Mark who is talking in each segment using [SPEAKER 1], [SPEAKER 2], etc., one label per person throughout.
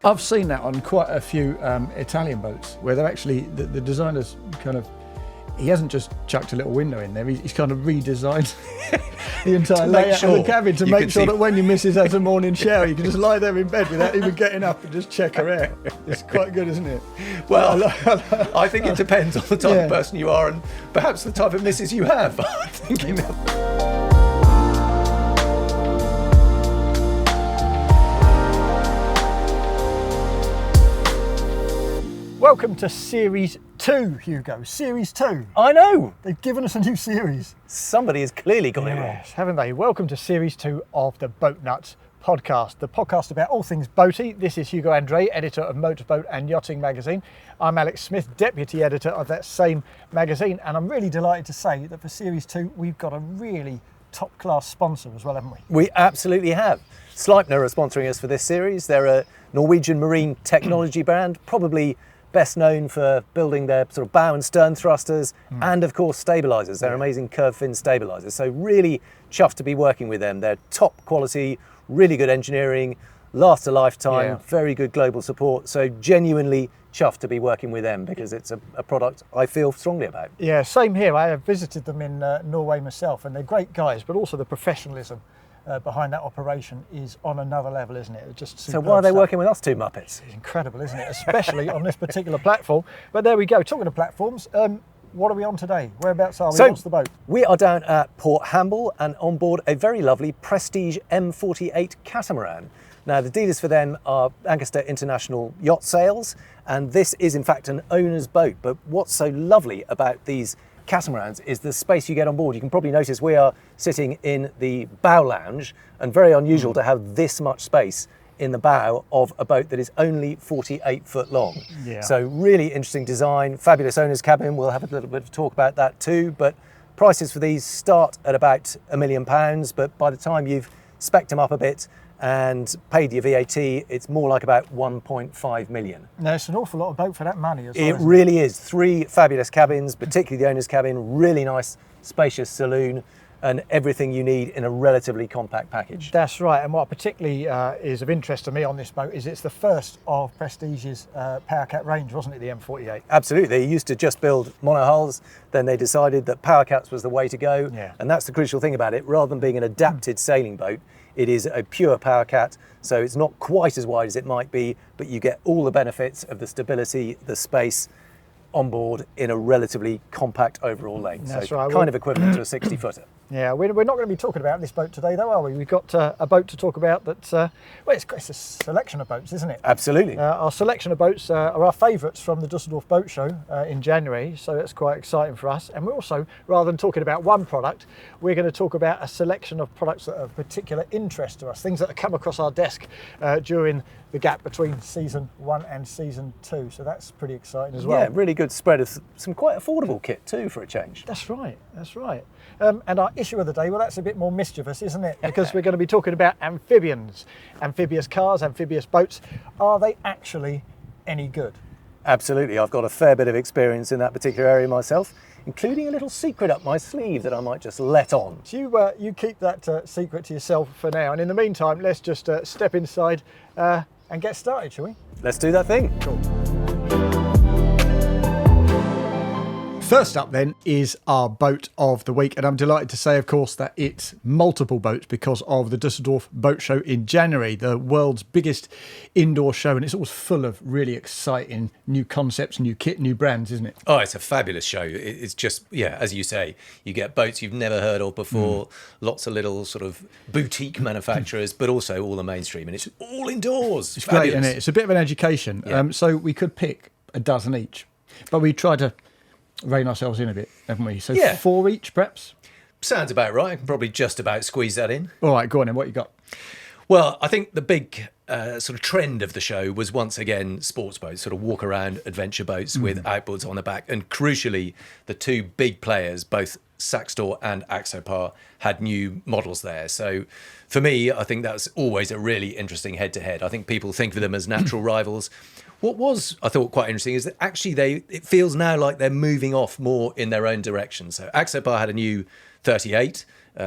[SPEAKER 1] I've seen that on quite a few Italian boats where they're actually, the designer's kind of, he hasn't just chucked a little window in there, he's kind of redesigned the entire layout of the cabin to make sure that when your missus has a morning shower, you can just lie there in bed without even getting up and just check her out. It's quite good, isn't it?
[SPEAKER 2] Well, I think it depends on the type of person you are and perhaps the type of missus you have. I'm thinking
[SPEAKER 1] Welcome to Series 2, Hugo. Series 2.
[SPEAKER 2] I know.
[SPEAKER 1] They've given us a new series.
[SPEAKER 2] Somebody has clearly got it wrong.
[SPEAKER 1] Yes, haven't they? Welcome to Series 2 of the Boat Nuts podcast, the podcast about all things boaty. This is Hugo Andre, editor of Motorboat and Yachting magazine. I'm Alex Smith, deputy editor of that same magazine, and I'm really delighted to say that for Series 2 we've got a really top-class sponsor as well, haven't we?
[SPEAKER 2] We absolutely have. Sleipner are sponsoring us for this series. They're a Norwegian marine technology brand, probably best known for building their sort of bow and stern thrusters and of course stabilizers. They're amazing curved fin stabilizers. So really chuffed to be working with them. They're top quality, really good engineering, last a lifetime, very good global support. So genuinely chuffed to be working with them because it's a product I feel strongly about.
[SPEAKER 1] Yeah, same here. I have visited them in Norway myself, and they're great guys, but also the professionalism behind that operation is on another level, isn't it? Just
[SPEAKER 2] so why are they working with us two Muppets?
[SPEAKER 1] It's incredible, isn't it? Especially on this particular platform. But there we go. Talking of platforms, what are we on today? Whereabouts are we? What's the boat?
[SPEAKER 2] We are down at Port Hamble and on board a very lovely Prestige M48 catamaran. Now the dealers for them are Ancaster International Yacht Sales, and this is in fact an owner's boat. But what's so lovely about these catamarans is the space you get on board. You can probably notice we are sitting in the bow lounge, and very unusual to have this much space in the bow of a boat that is only 48 foot long. So really interesting design, fabulous owner's cabin. We'll have a little bit of talk about that too, but prices for these start at about £1 million, but by the time you've spec'd them up a bit and paid your VAT, it's more like about 1.5 million.
[SPEAKER 1] No, it's an awful lot of boat for that money as well.
[SPEAKER 2] It really is. 3 fabulous cabins, particularly the owner's cabin, really nice, spacious saloon, and everything you need in a relatively compact package.
[SPEAKER 1] That's right, and what particularly is of interest to me on this boat is it's the first of Prestige's PowerCat range, wasn't it, the M48?
[SPEAKER 2] Absolutely. They used to just build monohulls, then they decided that PowerCats was the way to go, and that's the crucial thing about it. Rather than being an adapted sailing boat, it is a pure PowerCat, so it's not quite as wide as it might be, but you get all the benefits of the stability, the space on board in a relatively compact overall length.
[SPEAKER 1] That's
[SPEAKER 2] so
[SPEAKER 1] right.
[SPEAKER 2] Kind of equivalent to a 60-footer.
[SPEAKER 1] Yeah, we're not going to be talking about this boat today, though, are we? We've got a boat to talk about that, well, it's a selection of boats, isn't it?
[SPEAKER 2] Absolutely.
[SPEAKER 1] Our selection of boats are our favourites from the Düsseldorf Boat Show in January, so that's quite exciting for us. And we're also, rather than talking about one product, we're going to talk about a selection of products that are of particular interest to us, things that have come across our desk during the gap between season 1 and season 2. So that's pretty exciting as well.
[SPEAKER 2] Yeah, really good spread of some quite affordable kit too for a change.
[SPEAKER 1] That's right, that's right. And our issue of the day, well, that's a bit more mischievous, isn't it? Because we're going to be talking about amphibians, amphibious cars, amphibious boats. Are they actually any good?
[SPEAKER 2] Absolutely. I've got a fair bit of experience in that particular area myself, including a little secret up my sleeve that I might just let on.
[SPEAKER 1] So you keep that secret to yourself for now. And in the meantime, let's just step inside and get started, shall we?
[SPEAKER 2] Let's do that thing.
[SPEAKER 1] Cool. First up then is our boat of the week, and I'm delighted to say, of course, that it's multiple boats because of the Düsseldorf Boat Show in January, the world's biggest indoor show, and it's always full of really exciting new concepts, new kit, new brands, isn't it?
[SPEAKER 3] Oh, it's a fabulous show. It's just, as you say, you get boats you've never heard of before, lots of little sort of boutique manufacturers, but also all the mainstream, and it's all indoors.
[SPEAKER 1] It's great, isn't it? It's a bit of an education.
[SPEAKER 3] Yeah.
[SPEAKER 1] So we could pick a dozen each, but we try to rein ourselves in a bit, haven't we? So 4 each, perhaps?
[SPEAKER 3] Sounds about right. I can probably just about squeeze that in.
[SPEAKER 1] All right, go on then. What you got?
[SPEAKER 3] Well, I think the big sort of trend of the show was once again sports boats, sort of walk around adventure boats with outboards on the back. And crucially, the two big players, both Saxdor and Axopar, had new models there. So for me, I think that's always a really interesting head-to-head. I think people think of them as natural rivals. What was, I thought, quite interesting is that actually it feels now like they're moving off more in their own direction. So Axopar had a new 38,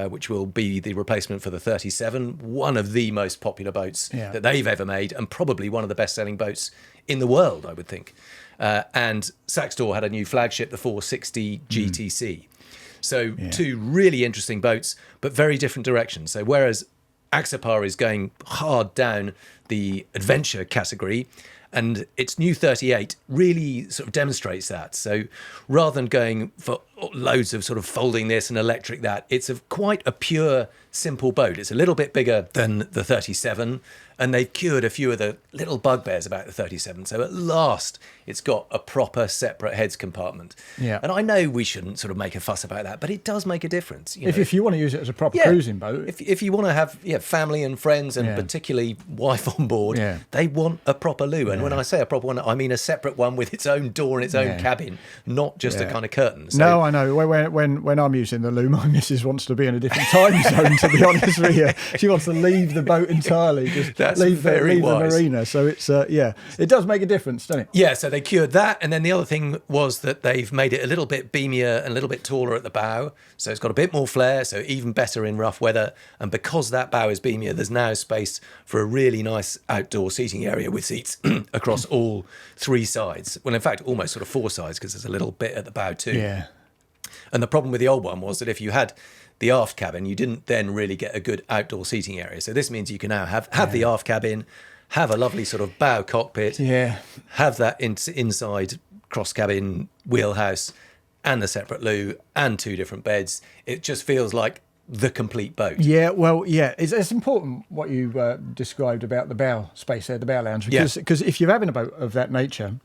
[SPEAKER 3] which will be the replacement for the 37, one of the most popular boats that they've ever made, and probably one of the best-selling boats in the world, I would think. And Saxdor had a new flagship, the 460 GTC. So two really interesting boats, but very different directions. So whereas Axopar is going hard down the adventure category, and its new 38 really sort of demonstrates that. So rather than going for loads of sort of folding this and electric that, it's quite a pure, simple boat. It's a little bit bigger than the 37, and they've cured a few of the little bugbears about the 37. So at last, it's got a proper separate heads compartment.
[SPEAKER 1] Yeah.
[SPEAKER 3] And I know we shouldn't sort of make a fuss about that, but it does make a difference. You know?
[SPEAKER 1] If you want to use it as a proper cruising boat.
[SPEAKER 3] If you want to have family and friends and particularly wife on board, they want a proper loo. And when I say a proper one, I mean a separate one with its own door and its own cabin, not just a kind of curtain. So,
[SPEAKER 1] no, I know. When I'm using the loo, my missus wants to be in a different time zone, to be honest with you. She wants to leave the boat entirely, just leave the marina. So it's, it does make a difference, doesn't it?
[SPEAKER 3] Yeah, so they cured that. And then the other thing was that they've made it a little bit beamier and a little bit taller at the bow. So it's got a bit more flair, so even better in rough weather. And because that bow is beamier, there's now space for a really nice outdoor seating area with seats across all three sides. Well, in fact, almost sort of four sides, because there's a little bit at the bow too.
[SPEAKER 1] Yeah.
[SPEAKER 3] And the problem with the old one was that if you had the aft cabin, you didn't then really get a good outdoor seating area. So this means you can now have the aft cabin, have a lovely sort of bow cockpit, have that inside cross cabin wheelhouse and the separate loo and two different beds. It just feels like the complete boat.
[SPEAKER 1] Yeah, well, it's important what you described about the bow space there, the bow lounge, because if you're having a boat of that nature,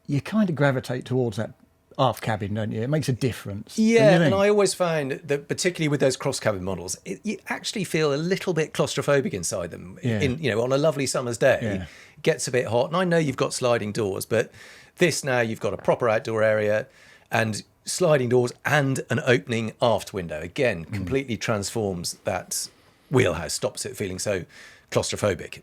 [SPEAKER 1] you kind of gravitate towards that aft cabin, don't you? It makes a difference.
[SPEAKER 3] Yeah, and I always find that particularly with those cross cabin models, you actually feel a little bit claustrophobic inside them. On a lovely summer's day, it gets a bit hot. And I know you've got sliding doors, but this now you've got a proper outdoor area and sliding doors and an opening aft window. Again, completely transforms that wheelhouse, stops it feeling so claustrophobic.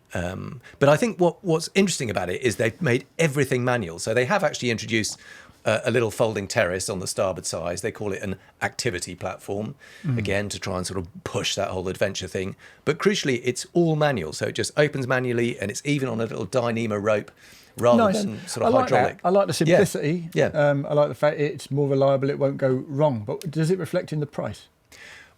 [SPEAKER 3] But I think what's interesting about it is they've made everything manual. So they have actually introduced a little folding terrace on the starboard side. They call it an activity platform, again, to try and sort of push that whole adventure thing. But crucially, it's all manual. So it just opens manually, and it's even on a little Dyneema rope rather than sort of hydraulic.
[SPEAKER 1] I like the simplicity.
[SPEAKER 3] Yeah.
[SPEAKER 1] I like the fact it's more reliable, it won't go wrong. But does it reflect in the price?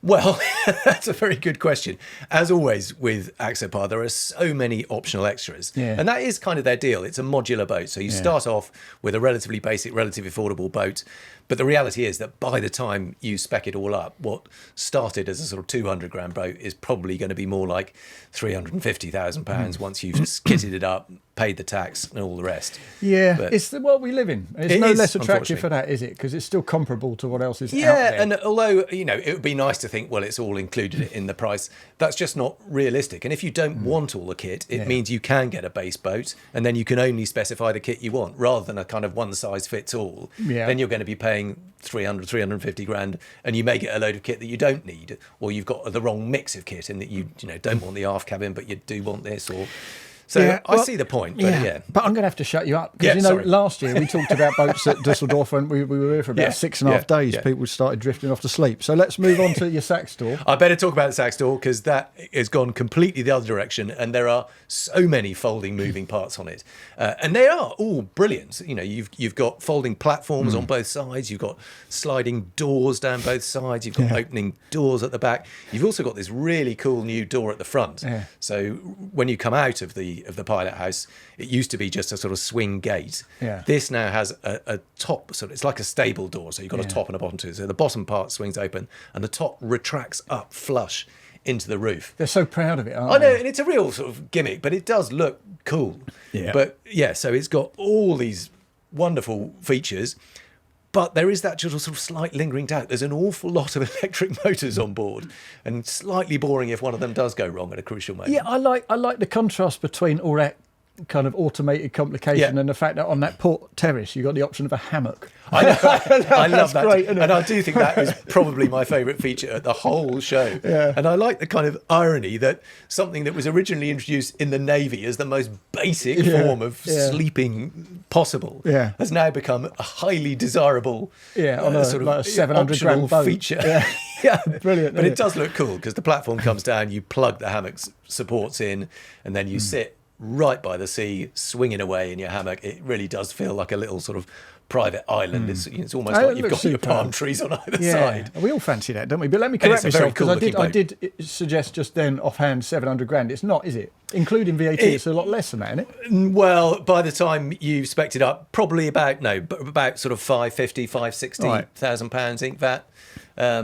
[SPEAKER 3] Well, that's a very good question. As always with Axopar, there are so many optional extras.
[SPEAKER 1] Yeah.
[SPEAKER 3] And that is kind of their deal. It's a modular boat. So you start off with a relatively basic, relatively affordable boat. But the reality is that by the time you spec it all up, what started as a sort of 200 grand boat is probably going to be more like £350,000 once you've kitted it up, paid the tax and all the rest.
[SPEAKER 1] Yeah,
[SPEAKER 3] but
[SPEAKER 1] it's the world we live in. It's no less attractive for that, is it? Because it's still comparable to what else is out there.
[SPEAKER 3] And although, it would be nice to think, well, it's all included in the price, that's just not realistic. And if you don't want all the kit, it means you can get a base boat and then you can only specify the kit you want rather than a kind of one size fits all.
[SPEAKER 1] Yeah.
[SPEAKER 3] Then you're going to be paying 350 grand and you may get a load of kit that you don't need, or you've got the wrong mix of kit in that you don't want the aft cabin, but you do want this, or... So I see the point, but
[SPEAKER 1] But I'm going to have to shut you up because last year we talked about boats at Dusseldorf and we were here for about 6.5 days. People started drifting off to sleep. So let's move on to your Saxdor.
[SPEAKER 3] I better talk about the Saxdor because that has gone completely the other direction, and there are so many folding, moving parts on it, and they are all brilliant. You've got folding platforms on both sides. You've got sliding doors down both sides. You've got opening doors at the back. You've also got this really cool new door at the front. Yeah. So when you come out of the pilot house, it used to be just a sort of swing gate. Yeah. This now has a top, it's like a stable door, so you've got a top and a bottom to it. So the bottom part swings open and the top retracts up flush into the roof.
[SPEAKER 1] They're so proud of it, aren't
[SPEAKER 3] they? I know,
[SPEAKER 1] they?
[SPEAKER 3] and it's a real sort of gimmick, but it does look cool.
[SPEAKER 1] Yeah.
[SPEAKER 3] But so it's got all these wonderful features. But there is that sort of slight lingering doubt. There's an awful lot of electric motors on board, and slightly boring if one of them does go wrong at a crucial moment.
[SPEAKER 1] Yeah, I like the contrast between all that kind of automated complication, and the fact that on that port terrace you got the option of a hammock.
[SPEAKER 3] I know. I love that,
[SPEAKER 1] great, isn't it?
[SPEAKER 3] and I do think that is probably my favourite feature at the whole show.
[SPEAKER 1] Yeah.
[SPEAKER 3] And I like the kind of irony that something that was originally introduced in the Navy as the most basic form of sleeping possible has now become a highly desirable
[SPEAKER 1] on a,
[SPEAKER 3] sort of
[SPEAKER 1] like a 700 grand boat
[SPEAKER 3] feature.
[SPEAKER 1] Yeah, brilliant.
[SPEAKER 3] But it does look cool because the platform comes down, you plug the hammock supports in, and then you sit right by the sea, swinging away in your hammock. It really does feel like a little sort of private island. It's almost like you've got your palm trees on either side.
[SPEAKER 1] We all fancy that, don't we? But let me correct myself, because I did suggest just then offhand 700 grand. It's not, is it? Including VAT, it's a lot less than that, isn't it?
[SPEAKER 3] Well, by the time you've spec'd it up, probably about sort of 550, 560,000 pounds ink VAT. A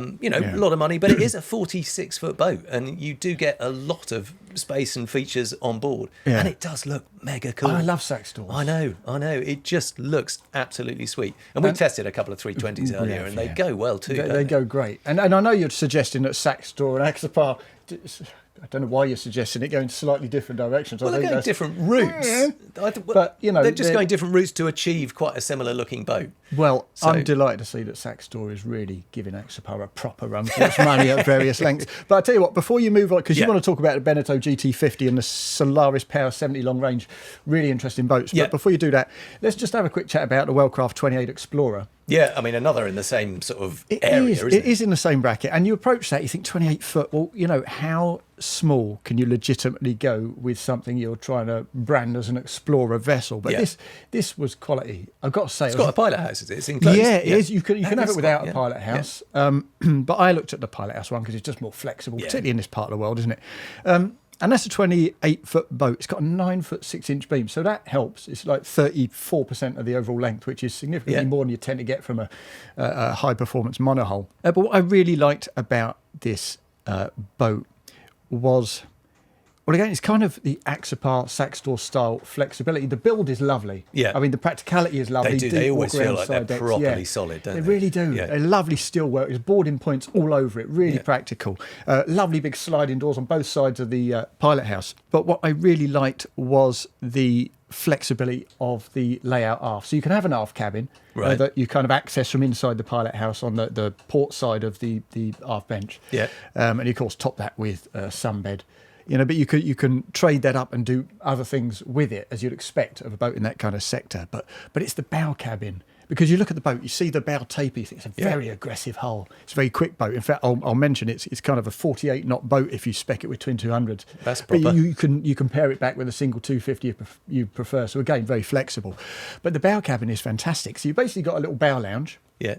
[SPEAKER 3] lot of money, but it is a 46-foot boat, and you do get a lot of space and features on board, and it does look mega cool.
[SPEAKER 1] I love Saxdor.
[SPEAKER 3] I know. It just looks absolutely sweet. And we tested a couple of 320s earlier, and they go well too.
[SPEAKER 1] They go great. And I know you're suggesting that Saxdor and Axopar, I don't know why you're suggesting it, going slightly different directions.
[SPEAKER 3] Well, they're going different routes.
[SPEAKER 1] But,
[SPEAKER 3] they're just going different routes to achieve quite a similar looking boat.
[SPEAKER 1] Well, I'm delighted to see that Saxdor is really giving Axopar a proper run for its money at various lengths. But I tell you what, before you move on, because you want to talk about the Beneteau GT50 and the Solaris Power 70 long range, really interesting boats. But before you do that, let's just have a quick chat about the Wellcraft 28 Explorer.
[SPEAKER 3] Yeah, I mean, another in the same sort of area, isn't it?
[SPEAKER 1] It is in the same bracket. And you approach that, you think 28 foot, well, how small can you legitimately go with something you're trying to brand as an Explorer vessel? But this was quality. I've got to say,
[SPEAKER 3] it's got a pilot house, is it? It's enclosed.
[SPEAKER 1] Yeah, it is. You can have it without a pilot house. But I looked at the pilot house one because it's just more flexible, particularly in this part of the world, isn't it? And that's a 28-foot boat. It's got a 9-foot 6-inch beam, so that helps. It's like 34% of the overall length, which is significantly more than you tend to get from a high-performance monohull. But what I really liked about this boat was, well, again, it's kind of the Axopar Saxdor style flexibility. The build is lovely. Yeah, I mean, the practicality is lovely.
[SPEAKER 3] They always feel like they're properly solid, don't they?
[SPEAKER 1] They really do. Yeah. They're lovely steel work. There's boarding points all over it. Really practical. Lovely big sliding doors on both sides of the pilot house. But what I really liked was the flexibility of the layout aft. So you can have an aft cabin that you kind of access from inside the pilot house on the port side of the aft bench. Yeah, and you, of course, top that with a sunbed. But you can trade that up and do other things with it, as you'd expect of a boat in that kind of sector. But it's the bow cabin, because you look at the boat, you see the bow taper, you think it's a very aggressive hull. It's a very quick boat. In fact, I'll mention it's kind of a 48 knot boat if you spec it with twin 200s.
[SPEAKER 3] That's proper.
[SPEAKER 1] But you can pair it back with a single 250 if you prefer. So again, very flexible. But the bow cabin is fantastic. So you basically got a little bow lounge. Yeah.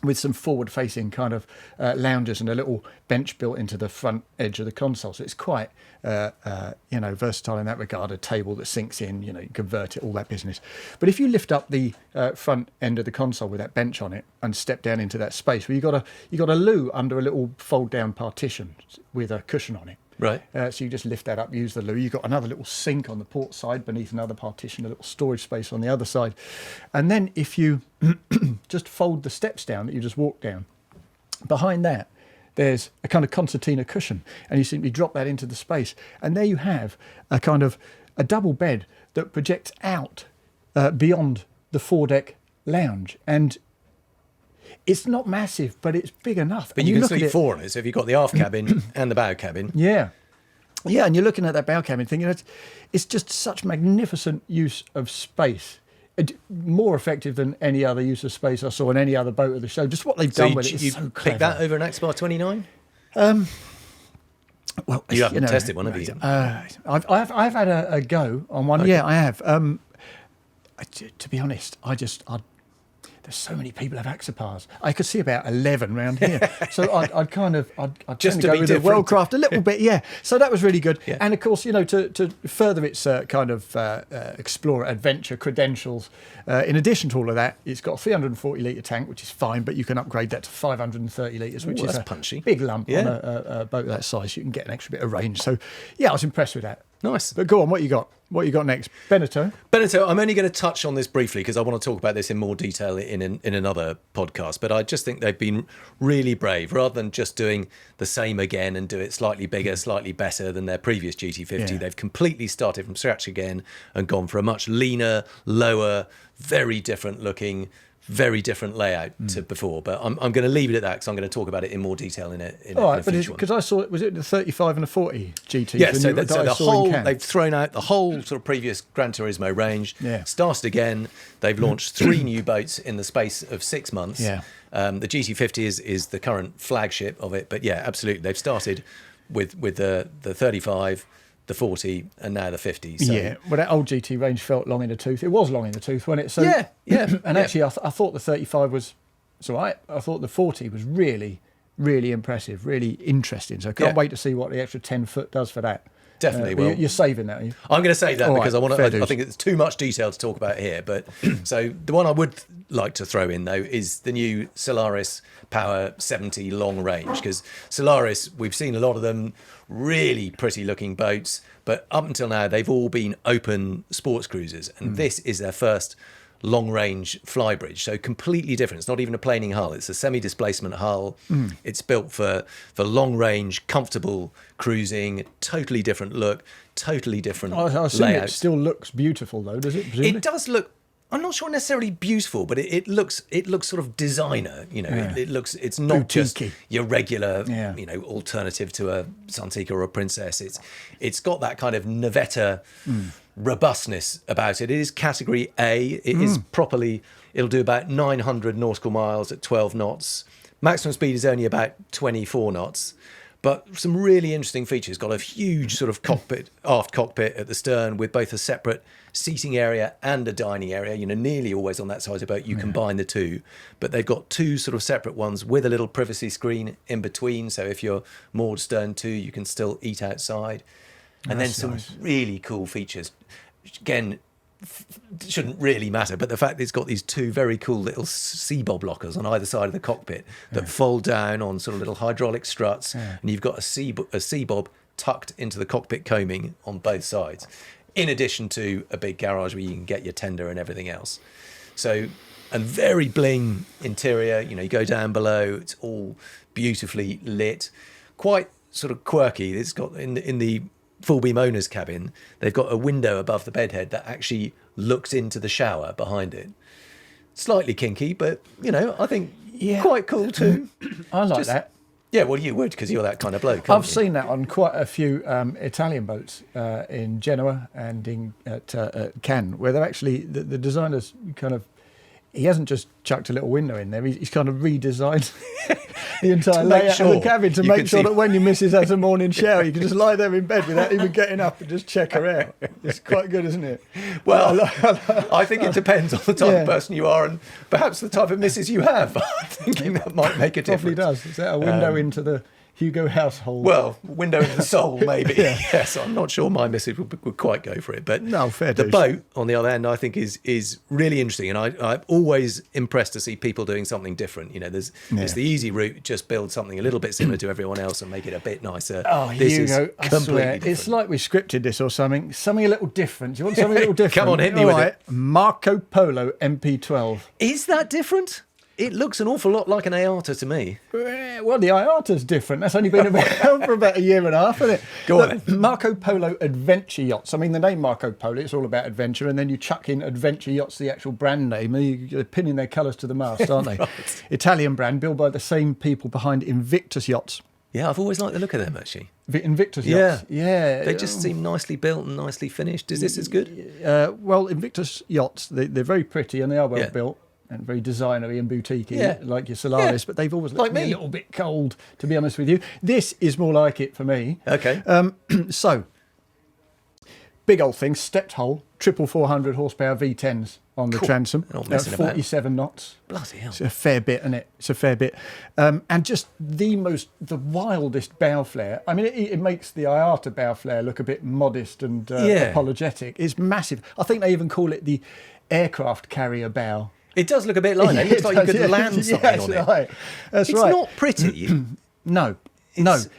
[SPEAKER 1] With some forward-facing kind of loungers and a little bench built into the front edge of the console. So it's quite, versatile in that regard. A table that sinks in, you convert it, all that business. But if you lift up the front end of the console with that bench on it and step down into that space, well, you got a loo under a little fold-down partition with a cushion on it. Right. So you just lift that up, use the loo. You've got another little sink on the port side beneath another partition, a little storage space on the other side. And then if you just fold the steps down that you just walk down, behind that, there's a kind of concertina cushion, and you simply drop that into the space. And there you have a kind of a double bed that projects out beyond the foredeck lounge. And it's not massive, but it's big enough.
[SPEAKER 3] But you can sleep four on it. So if you've got the aft cabin and the bow cabin.
[SPEAKER 1] Yeah, and you're looking at that bow cabin thinking, it's just such magnificent use of space. More effective than any other use of space I saw in any other boat of the show. Just what they've done with it is so clever.
[SPEAKER 3] Pick that over an Axopar 29?
[SPEAKER 1] Well,
[SPEAKER 3] you haven't tested one, have you?
[SPEAKER 1] I've had a go on one. Okay. Yeah, I have. To be honest, there's so many people have Axopars. I could see about 11 around here. So I'd just to go with the Wellcraft a little bit, yeah. So that was really good. Yeah. And of course, to further its kind of explorer adventure credentials, in addition to all of that, it's got a 340 litre tank, which is fine, but you can upgrade that to 530 litres, which is a
[SPEAKER 3] punchy
[SPEAKER 1] big lump on a boat that size. You can get an extra bit of range. So yeah, I was impressed with that.
[SPEAKER 3] Nice.
[SPEAKER 1] But go on, what you got? What you got next? Beneteau.
[SPEAKER 3] Beneteau, I'm only going to touch on this briefly because I want to talk about this in more detail in another podcast. But I just think they've been really brave, rather than just doing the same again and do it slightly bigger, slightly better than their previous GT50.
[SPEAKER 1] Yeah.
[SPEAKER 3] They've completely started from scratch again and gone for a much leaner, lower, very different looking, very different layout to before. But I'm going to leave it at that because I'm going to talk about it in more detail in a
[SPEAKER 1] All right, but
[SPEAKER 3] future one.
[SPEAKER 1] because I saw it, was it the 35 and the 40 GT?
[SPEAKER 3] Yeah, so
[SPEAKER 1] that I
[SPEAKER 3] the
[SPEAKER 1] saw in
[SPEAKER 3] whole,
[SPEAKER 1] Cannes?
[SPEAKER 3] they've thrown out the whole sort of previous Gran Turismo range,
[SPEAKER 1] Yeah.
[SPEAKER 3] started again. They've launched 3 new boats in the space of 6 months.
[SPEAKER 1] Yeah.
[SPEAKER 3] The GT50 is the current flagship of it. But yeah, absolutely. They've started with the 35, the 40, and now the 50. So.
[SPEAKER 1] Yeah, well, that old GT range felt long in the tooth. It was long in the tooth, wasn't it? So,
[SPEAKER 3] Yeah.
[SPEAKER 1] And actually, I thought the 35 was, it's all right. I thought the 40 was really, really impressive, really interesting. So I can't
[SPEAKER 3] Yeah.
[SPEAKER 1] wait to see what the extra 10 foot does for that.
[SPEAKER 3] Definitely
[SPEAKER 1] But
[SPEAKER 3] will.
[SPEAKER 1] you're saving that, are you?
[SPEAKER 3] I'm going to say that
[SPEAKER 1] All
[SPEAKER 3] because
[SPEAKER 1] right,
[SPEAKER 3] I
[SPEAKER 1] fair
[SPEAKER 3] I
[SPEAKER 1] dues.
[SPEAKER 3] think it's too much detail to talk about here. But so the one I would like to throw in though is the new Solaris Power 70 long range, because Solaris, we've seen a lot of them, really pretty looking boats, but up until now they've all been open sports cruisers, and this is their first long range flybridge, so completely different. It's not even a planing hull, it's a semi-displacement hull. It's built for long range comfortable cruising, totally different look, totally different
[SPEAKER 1] I assume
[SPEAKER 3] layout.
[SPEAKER 1] it still looks beautiful, though, does it? Presumably?
[SPEAKER 3] It does look, I'm not sure necessarily beautiful, but it looks sort of designer, you know.
[SPEAKER 1] Yeah.
[SPEAKER 3] It looks, it's not just
[SPEAKER 1] Boutique-y.
[SPEAKER 3] your regular,
[SPEAKER 1] Yeah.
[SPEAKER 3] you know, alternative to a Santika or a Princess. It's got that kind of Navetta robustness about it. It is category A. It is properly, it'll do about 900 nautical miles at 12 knots. Maximum speed is only about 24 knots. But some really interesting features. Got a huge sort of cockpit, aft cockpit at the stern with both a separate seating area and a dining area. You know, nearly always on that side of the boat, you combine the two. But they've got 2 sort of separate ones with a little privacy screen in between. So if you're moored stern to, you can still eat outside. And then
[SPEAKER 1] That's
[SPEAKER 3] some
[SPEAKER 1] nice.
[SPEAKER 3] really cool features. Again, shouldn't really matter, but the fact that it's got these 2 very cool little C-bob lockers on either side of the cockpit that fold down on sort of little hydraulic struts, and you've got a C-bob tucked into the cockpit coaming on both sides, in addition to a big garage where you can get your tender and everything else. So, and very bling interior. You know, you go down below, it's all beautifully lit, quite sort of quirky. It's got in the full beam owner's cabin, they've got a window above the bedhead that actually looks into the shower behind it. Slightly kinky, but you know, I think quite cool too.
[SPEAKER 1] I like
[SPEAKER 3] Just-
[SPEAKER 1] that.
[SPEAKER 3] Yeah, well, you would because you're that kind of bloke.
[SPEAKER 1] I've seen that on quite a few Italian boats in Genoa and at Cannes, where they're actually, the designer's kind of, he hasn't just chucked a little window in there, he's kind of redesigned the entire
[SPEAKER 3] make
[SPEAKER 1] layout of
[SPEAKER 3] sure
[SPEAKER 1] the cabin to
[SPEAKER 3] you
[SPEAKER 1] make
[SPEAKER 3] can
[SPEAKER 1] sure
[SPEAKER 3] see-
[SPEAKER 1] that when your missus has a morning shower, you can just lie there in bed without even getting up and just check her out. It's quite good, isn't it?
[SPEAKER 3] Well, I think it depends on the type
[SPEAKER 1] Yeah.
[SPEAKER 3] of person you are and perhaps the type of missus you have. I'm thinking that might make a
[SPEAKER 1] Probably
[SPEAKER 3] difference.
[SPEAKER 1] does. Is that a window into the Hugo household?
[SPEAKER 3] Well, window into the soul, maybe. Yes, I'm not sure my missus would quite go for it. But
[SPEAKER 1] No, fair
[SPEAKER 3] the
[SPEAKER 1] dues.
[SPEAKER 3] boat, on the other hand, I think is really interesting. And I'm always impressed to see people doing something different. You know, it's the easy route, just build something a little bit similar to everyone else and make it a bit nicer.
[SPEAKER 1] Oh,
[SPEAKER 3] this
[SPEAKER 1] Hugo,
[SPEAKER 3] is
[SPEAKER 1] I
[SPEAKER 3] completely
[SPEAKER 1] swear,
[SPEAKER 3] different.
[SPEAKER 1] it's like we scripted this or something. Something a little different. You want something a little different?
[SPEAKER 3] Come on, hit me
[SPEAKER 1] All
[SPEAKER 3] with
[SPEAKER 1] right.
[SPEAKER 3] it.
[SPEAKER 1] Marco Polo MP12.
[SPEAKER 3] Is that different? It looks an awful lot like an Ayata to me.
[SPEAKER 1] Well, the IATA's different. That's only been about for about a year and a half, hasn't it?
[SPEAKER 3] Go on
[SPEAKER 1] Look, Marco Polo Adventure Yachts. I mean, the name Marco Polo, it's all about adventure, and then you chuck in Adventure Yachts, the actual brand name. You're pinning their colours to the mast, aren't they?
[SPEAKER 3] Right.
[SPEAKER 1] Italian brand, built by the same people behind Invictus Yachts.
[SPEAKER 3] Yeah, I've always liked the look of them, actually.
[SPEAKER 1] Invictus Yachts. Yeah.
[SPEAKER 3] They just seem nicely built and nicely finished. Is this as good?
[SPEAKER 1] Well, Invictus Yachts, they're very pretty and they are well
[SPEAKER 3] Yeah.
[SPEAKER 1] built and very designery and boutique-y,
[SPEAKER 3] Yeah.
[SPEAKER 1] like your Solaris,
[SPEAKER 3] Yeah.
[SPEAKER 1] but they've always
[SPEAKER 3] Like
[SPEAKER 1] looked me a
[SPEAKER 3] me.
[SPEAKER 1] little bit cold, to be honest with you. This is more like it for me.
[SPEAKER 3] Okay.
[SPEAKER 1] So, big old thing, stepped hull, 400 horsepower V10s on the
[SPEAKER 3] Cool.
[SPEAKER 1] transom,
[SPEAKER 3] They're not messing about.
[SPEAKER 1] 47 knots.
[SPEAKER 3] Bloody hell.
[SPEAKER 1] It's a fair bit, isn't it? It's a fair bit. And just the wildest bow flare. I mean, it makes the IATA bow flare look a bit modest and apologetic. It's massive. I think they even call it the aircraft carrier bow.
[SPEAKER 3] It does look a bit like that. It looks like you could land something on it.
[SPEAKER 1] Right. That's
[SPEAKER 3] It's
[SPEAKER 1] right.
[SPEAKER 3] not pretty.
[SPEAKER 1] No,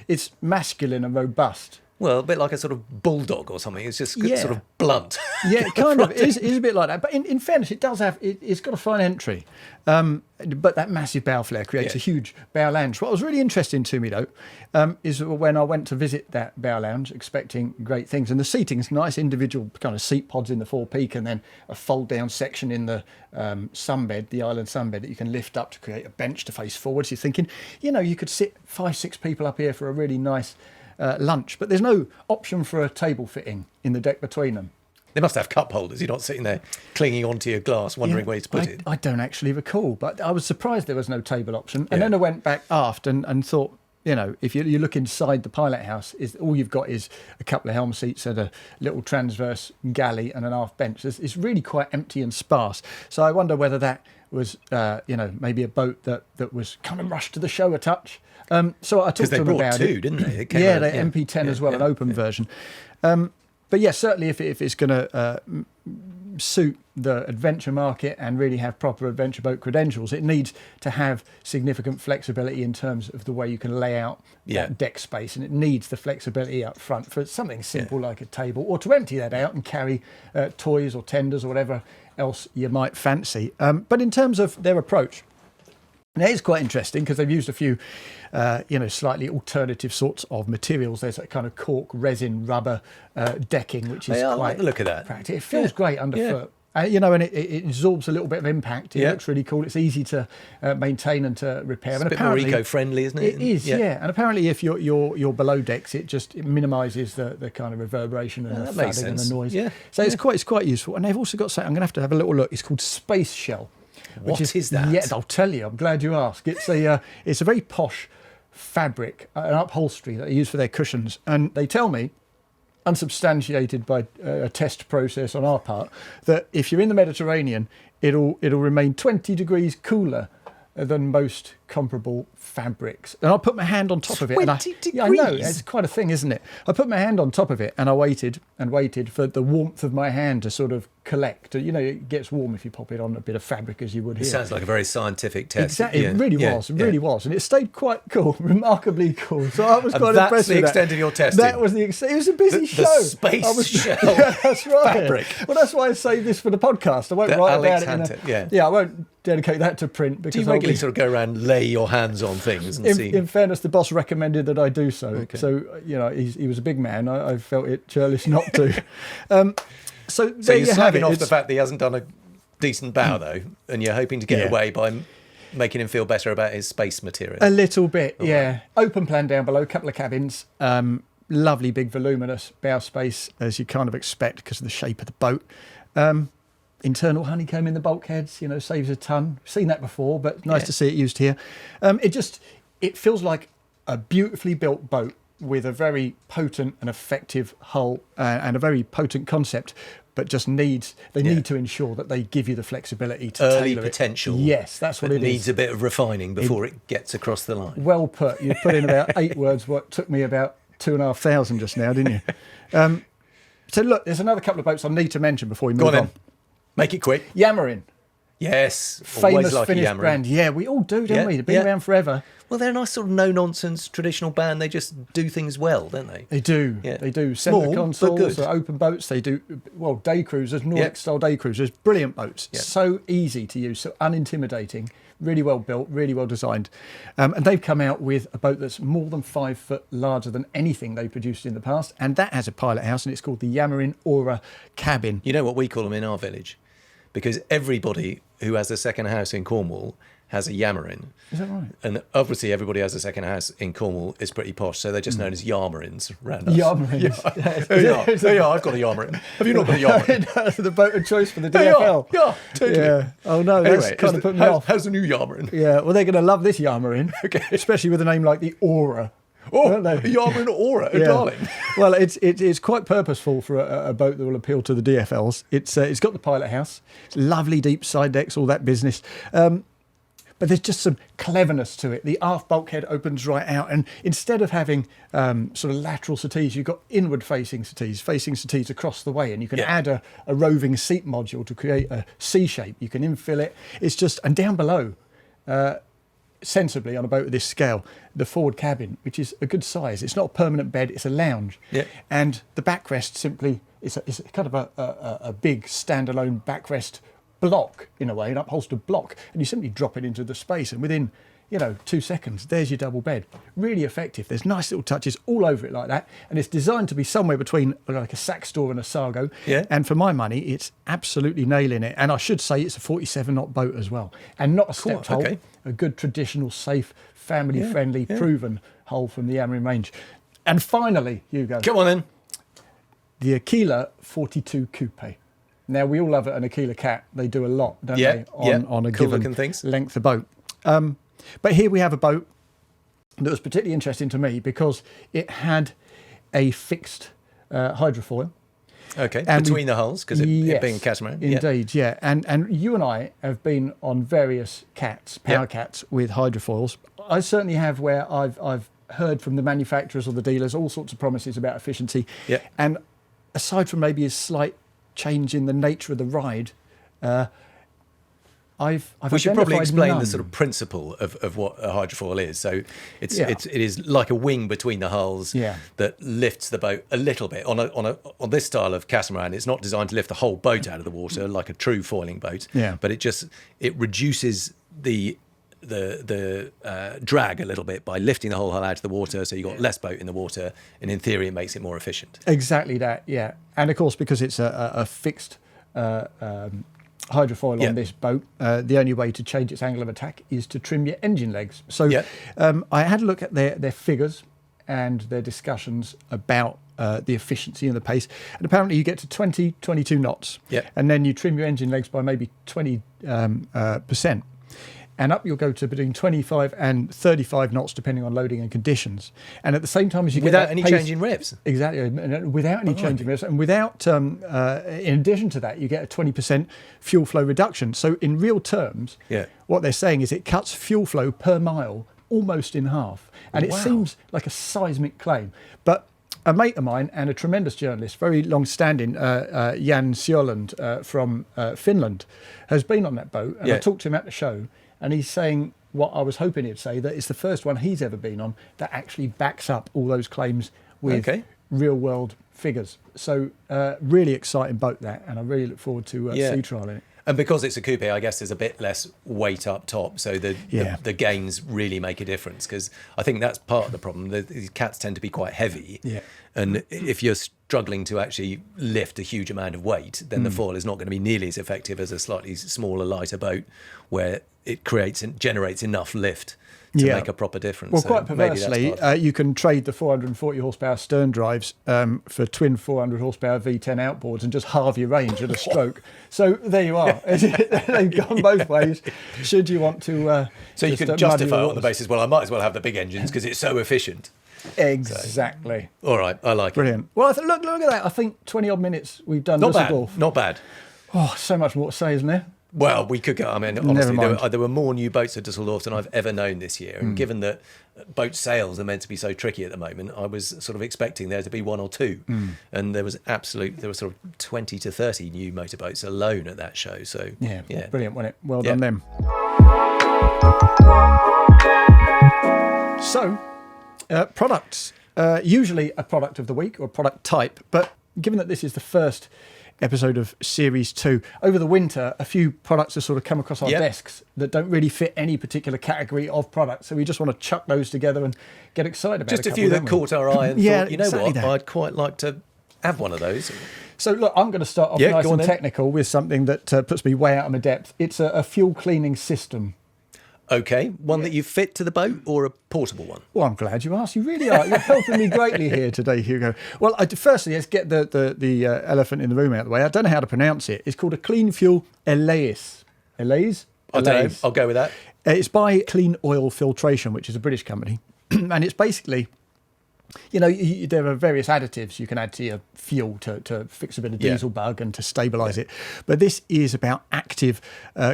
[SPEAKER 1] it's masculine and robust.
[SPEAKER 3] Well, a bit like a sort of bulldog or something. It's just
[SPEAKER 1] Yeah.
[SPEAKER 3] sort of blunt.
[SPEAKER 1] Yeah, it kind of is a bit like that. But in fairness, it does have, it's got a fine entry. But that massive bow flare creates a huge bow lounge. What was really interesting to me, though, is when I went to visit that bow lounge, expecting great things. And the seating's nice, individual kind of seat pods in the forepeak, and then a fold-down section in the sunbed, the island sunbed, that you can lift up to create a bench to face forward. So you're thinking, you could sit 5-6 people up here for a really nice lunch. But there's no option for a table fitting in the deck between them.
[SPEAKER 3] They must have cup holders. You're not sitting there clinging onto your glass, wondering where to put it.
[SPEAKER 1] I don't actually recall, but I was surprised there was no table option. And then I went back aft and thought, if you look inside the pilot house, all you've got is a couple of helm seats and a little transverse galley and an aft bench. It's really quite empty and sparse. So I wonder whether that was, maybe a boat that was kind of rushed to the show a touch. So I talked to them about
[SPEAKER 3] two,
[SPEAKER 1] it.
[SPEAKER 3] didn't they?
[SPEAKER 1] The MP10 as well, an open version. But yeah, certainly if it's going to suit the adventure market and really have proper adventure boat credentials, it needs to have significant flexibility in terms of the way you can lay out that deck space, and it needs the flexibility up front for something simple like a table, or to empty that out and carry toys or tenders or whatever else you might fancy. But in terms of their approach, now, it's quite interesting because they've used a few, slightly alternative sorts of materials. There's a kind of cork, resin, rubber decking, which is
[SPEAKER 3] I
[SPEAKER 1] quite
[SPEAKER 3] like the look of that.
[SPEAKER 1] practical. It feels great underfoot. And it absorbs a little bit of impact. It looks really cool. It's easy to maintain and to repair.
[SPEAKER 3] It's
[SPEAKER 1] and
[SPEAKER 3] a bit more eco-friendly, isn't it?
[SPEAKER 1] It is, yeah. And apparently, if you're below decks, it minimises the kind of reverberation and the thudding and the noise.
[SPEAKER 3] Yeah.
[SPEAKER 1] So it's quite useful. And they've also got something. I'm going to have a little look. It's called Space Shell.
[SPEAKER 3] What is that?
[SPEAKER 1] Yeah, I'll tell you. I'm glad you asked. It's a very posh fabric, an upholstery that they use for their cushions. And they tell me, unsubstantiated by a test process on our part, that if you're in the Mediterranean, it'll remain 20 degrees cooler than most comparable fabrics. And I put my hand on top of it.
[SPEAKER 3] 20 degrees?
[SPEAKER 1] Yeah, I know. It's quite a thing, isn't it? I put my hand on top of it and I waited for the warmth of my hand to sort of collect. It gets warm if you pop it on a bit of fabric, as you would here.
[SPEAKER 3] It sounds like a very scientific test.
[SPEAKER 1] Exactly. It really was. And it stayed quite cool, remarkably cool. So I was quite impressed with that.
[SPEAKER 3] That's the extent of your testing?
[SPEAKER 1] That was the extent. It was a busy show.
[SPEAKER 3] The space shell
[SPEAKER 1] Yeah, that's right.
[SPEAKER 3] fabric.
[SPEAKER 1] Well, that's why I saved this for the podcast. I won't write about it. I won't dedicate that to print. Because
[SPEAKER 3] do you regularly sort of go around and lay your hands on things and see?
[SPEAKER 1] In fairness, the boss recommended that I do so. Okay. So, he was a big man. I felt it churlish not to. So
[SPEAKER 3] you're slagging off the fact that he hasn't done a decent bow, though, and you're hoping to get away by making him feel better about his space material.
[SPEAKER 1] A little bit, yeah. Open plan down below, couple of cabins. Lovely big voluminous bow space, as you kind of expect because of the shape of the boat. Internal honeycomb in the bulkheads, saves a ton. Seen that before, but nice to see it used here. It feels like a beautifully built boat with a very potent and effective hull and a very potent concept, but just need to ensure that they give you the flexibility to
[SPEAKER 3] early
[SPEAKER 1] tailor
[SPEAKER 3] potential.
[SPEAKER 1] Yes, that's what it is.
[SPEAKER 3] Needs a bit of refining before it gets across the line.
[SPEAKER 1] Well put. You put in about 8 words what took me about 2,500 just now, didn't you? So look, there's another couple of boats I need to mention before we move on.
[SPEAKER 3] Make it quick.
[SPEAKER 1] Yamarin.
[SPEAKER 3] Yes,
[SPEAKER 1] famous Finnish brand. Yeah, we all do, don't we? They've been around forever.
[SPEAKER 3] Well, they're a nice sort of no-nonsense traditional band. They just do things well, don't they?
[SPEAKER 1] They do. Yeah. They do centre consoles, open boats. They do, day cruisers, Nordic-style day cruisers. Brilliant boats. Yeah. So easy to use, so unintimidating, really well built, really well designed. And they've come out with a boat that's more than 5 foot larger than anything they've produced in the past. And that has a pilot house, and it's called the Yamarin Aura Cabin.
[SPEAKER 3] You know what we call them in our village? Because everybody who has a second house in Cornwall has a Yamarin.
[SPEAKER 1] Is that right?
[SPEAKER 3] And obviously everybody has a second house in Cornwall is pretty posh, so they're just known as Yamarins around us.
[SPEAKER 1] Yamarins.
[SPEAKER 3] There you are, I've got a Yamarin. Have you not got a Yamarin?
[SPEAKER 1] The boat of choice for the DFL.
[SPEAKER 3] Yeah, totally.
[SPEAKER 1] Yeah. Oh no, that's
[SPEAKER 3] anyway,
[SPEAKER 1] kind of put me off.
[SPEAKER 3] How's the new Yamarin?
[SPEAKER 1] Yeah, well they're going to love this Yamarin,
[SPEAKER 3] okay.
[SPEAKER 1] Especially with a name like the Aura.
[SPEAKER 3] Oh, a Yamarin Aura, darling.
[SPEAKER 1] Well, it's quite purposeful for a boat that will appeal to the DFLs. It's got the pilot house, it's lovely deep side decks, all that business. But there's just some cleverness to it. The aft bulkhead opens right out, and instead of having sort of lateral settees, you've got inward-facing settees across the way, and you can add a roving seat module to create a C shape. You can infill it. It's just, and down below. sensibly on a boat of this scale, the forward cabin, which is a good size. It's not a permanent bed, it's a lounge.
[SPEAKER 3] Yeah.
[SPEAKER 1] And the backrest simply is kind of a big standalone backrest block, in a way, an upholstered block. And you simply drop it into the space, and within 2 seconds, there's your double bed. Really effective. There's nice little touches all over it like that. And it's designed to be somewhere between like a Saxdor and a Sargo.
[SPEAKER 3] Yeah.
[SPEAKER 1] And for my money, it's absolutely nailing it. And I should say it's a 47-knot boat as well. And not a stepped hull.
[SPEAKER 3] Okay.
[SPEAKER 1] A good, traditional, safe, family-friendly, proven hull from the Yamarin range. And finally, Hugo.
[SPEAKER 3] Come on then.
[SPEAKER 1] The Aquila 42 Coupe. Now, we all love an Aquila cat. They do a lot, don't they, on a
[SPEAKER 3] cool
[SPEAKER 1] given
[SPEAKER 3] things.
[SPEAKER 1] length of boat. But here we have a boat that was particularly interesting to me because it had a fixed hydrofoil.
[SPEAKER 3] Okay,
[SPEAKER 1] And
[SPEAKER 3] between the hulls, because it being a catamaran.
[SPEAKER 1] Indeed, yeah. And you and I have been on various power cats with hydrofoils. I certainly have, where I've heard from the manufacturers or the dealers all sorts of promises about efficiency.
[SPEAKER 3] Yeah.
[SPEAKER 1] And aside from maybe a slight change in the nature of the ride, I've
[SPEAKER 3] We should probably
[SPEAKER 1] identified
[SPEAKER 3] explain
[SPEAKER 1] none.
[SPEAKER 3] the sort of principle of what a hydrofoil is. So it
[SPEAKER 1] Yeah.
[SPEAKER 3] is like a wing between the hulls
[SPEAKER 1] Yeah.
[SPEAKER 3] that lifts the boat a little bit. On this style of catamaran, it's not designed to lift the whole boat out of the water like a true foiling boat.
[SPEAKER 1] Yeah.
[SPEAKER 3] But it reduces the drag a little bit by lifting the whole hull out of the water, so you've got less boat in the water, and in theory it makes it more efficient.
[SPEAKER 1] Exactly that, yeah. And of course, because it's a fixed hydrofoil on this boat, the only way to change its angle of attack is to trim your engine legs. So I had a look at their figures and their discussions about the efficiency and the pace. And apparently you get to 22 knots.
[SPEAKER 3] Yeah.
[SPEAKER 1] And then you trim your engine legs by maybe 20%. And up you'll go to between 25 and 35 knots, depending on loading and conditions. And at the same time as you get
[SPEAKER 3] Without
[SPEAKER 1] that
[SPEAKER 3] any
[SPEAKER 1] pace,
[SPEAKER 3] change in revs.
[SPEAKER 1] Exactly, and without any change in revs, and without, in addition to that, you get a 20% fuel flow reduction. So in real terms, what they're saying is it cuts fuel flow per mile almost in half. And it seems like a seismic claim. But a mate of mine and a tremendous journalist, very long-standing, Jan Sjöland from Finland, has been on that boat. And I talked to him at the show, and he's saying what I was hoping he'd say, that it's the first one he's ever been on that actually backs up all those claims with real-world figures. So really exciting boat, that, and I really look forward to sea trialing it.
[SPEAKER 3] And because it's a coupe, I guess there's a bit less weight up top, so the gains really make a difference, because I think that's part of the problem. These cats tend to be quite heavy, and if you're struggling to actually lift a huge amount of weight, then the foil is not going to be nearly as effective as a slightly smaller, lighter boat, where it generates enough lift to make a proper difference.
[SPEAKER 1] Well,
[SPEAKER 3] so
[SPEAKER 1] quite perversely, you can trade the 440 horsepower stern drives for twin 400 horsepower V10 outboards and just halve your range at a stroke. So there you are. They've gone both ways. Should you want to...
[SPEAKER 3] so you can justify it on the basis, well, I might as well have the big engines because it's so efficient.
[SPEAKER 1] Exactly.
[SPEAKER 3] So, all right, I like
[SPEAKER 1] Brilliant. Well, look at that. I think 20 odd minutes we've done
[SPEAKER 3] Not
[SPEAKER 1] Dusseldorf.
[SPEAKER 3] bad, not bad.
[SPEAKER 1] Oh, so much more to say, isn't there?
[SPEAKER 3] Well, we could go. I mean, honestly, there were more new boats at Dusseldorf than I've ever known this year. And given that boat sales are meant to be so tricky at the moment, I was sort of expecting there to be one or two. And there were sort of 20 to 30 new motorboats alone at that show. So
[SPEAKER 1] yeah. Brilliant, wasn't it? Well done them. So, products. Usually a product of the week or a product type, but given that this is the first episode of Series 2, over the winter, a few products have sort of come across our desks that don't really fit any particular category of product. So we just want to chuck those together and get excited about
[SPEAKER 3] just a few that caught our eye and thought, you know what, I'd quite like to have one of those.
[SPEAKER 1] So look, I'm going to start off nice and technical with something that puts me way out of my depth. It's a fuel cleaning system.
[SPEAKER 3] Okay, one that you fit to the boat or a portable one?
[SPEAKER 1] Well, I'm glad you asked. You really are. You're helping me greatly here today, Hugo. Well, firstly, let's get the elephant in the room out of the way. I don't know how to pronounce it. It's called a Clean Fuel Elais. Elais?
[SPEAKER 3] I don't know. I'll go with that.
[SPEAKER 1] It's by Clean Oil Filtration, which is a British company. And it's basically... there are various additives you can add to your fuel to fix a bit of diesel bug and to stabilise it. But this is about active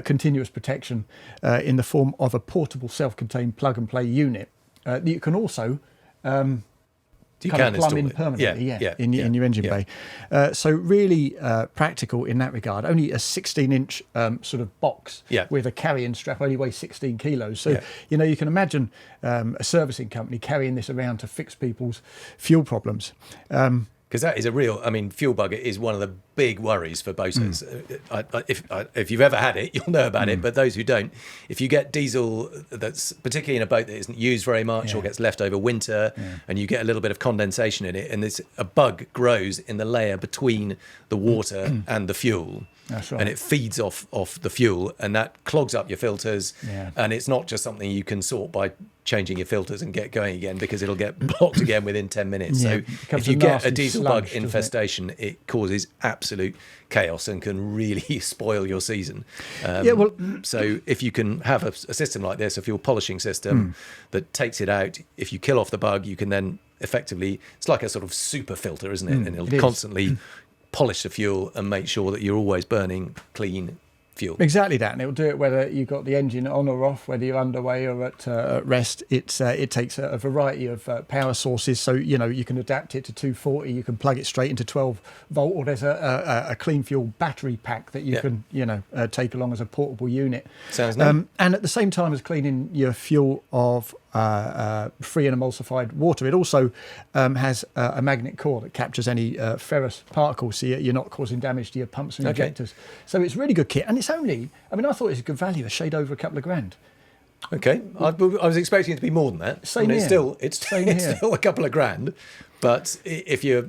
[SPEAKER 1] continuous protection in the form of a portable self-contained plug-and-play unit that you can also
[SPEAKER 3] You
[SPEAKER 1] kind
[SPEAKER 3] can
[SPEAKER 1] of plumb
[SPEAKER 3] install
[SPEAKER 1] in
[SPEAKER 3] it.
[SPEAKER 1] permanently, in your engine bay. So really practical in that regard. Only a 16-inch sort of box with a carrying strap, only weighs 16 kilos. So, you can imagine a servicing company carrying this around to fix people's fuel problems.
[SPEAKER 3] Because that is a real, fuel bug is one of the big worries for boaters. If you've ever had it, you'll know about it. But those who don't, if you get diesel that's particularly in a boat that isn't used very much or gets left over winter, and you get a little bit of condensation in it, and a bug grows in the layer between the water and the fuel.
[SPEAKER 1] That's right.
[SPEAKER 3] And it feeds off the fuel, and that clogs up your filters. And it's not just something you can sort by changing your filters and get going again, because it'll get blocked again within 10 minutes. So if you get a diesel bug infestation, it causes absolute chaos and can really spoil your season. So if you can have a system like this, a fuel polishing system that takes it out, if you kill off the bug, you can then effectively, it's like a sort of super filter, isn't it? And it'll constantly polish the fuel and make sure that you're always burning clean fuel.
[SPEAKER 1] Exactly that, and it'll do it whether you've got the engine on or off, whether you're underway or at rest. It takes a variety of power sources, so you can adapt it to 240. You can plug it straight into 12 volt, or there's a clean fuel battery pack that you can take along as a portable unit.
[SPEAKER 3] Sounds nice.
[SPEAKER 1] And at the same time as cleaning your fuel of free and emulsified water, it also has a magnet core that captures any ferrous particles, so you're not causing damage to your pumps and injectors. So it's really good kit, and it's only, I thought it was a good value, a shade over a couple of grand.
[SPEAKER 3] Okay, I was expecting it to be more than that.
[SPEAKER 1] Same here.
[SPEAKER 3] It's still a couple of grand. But if you're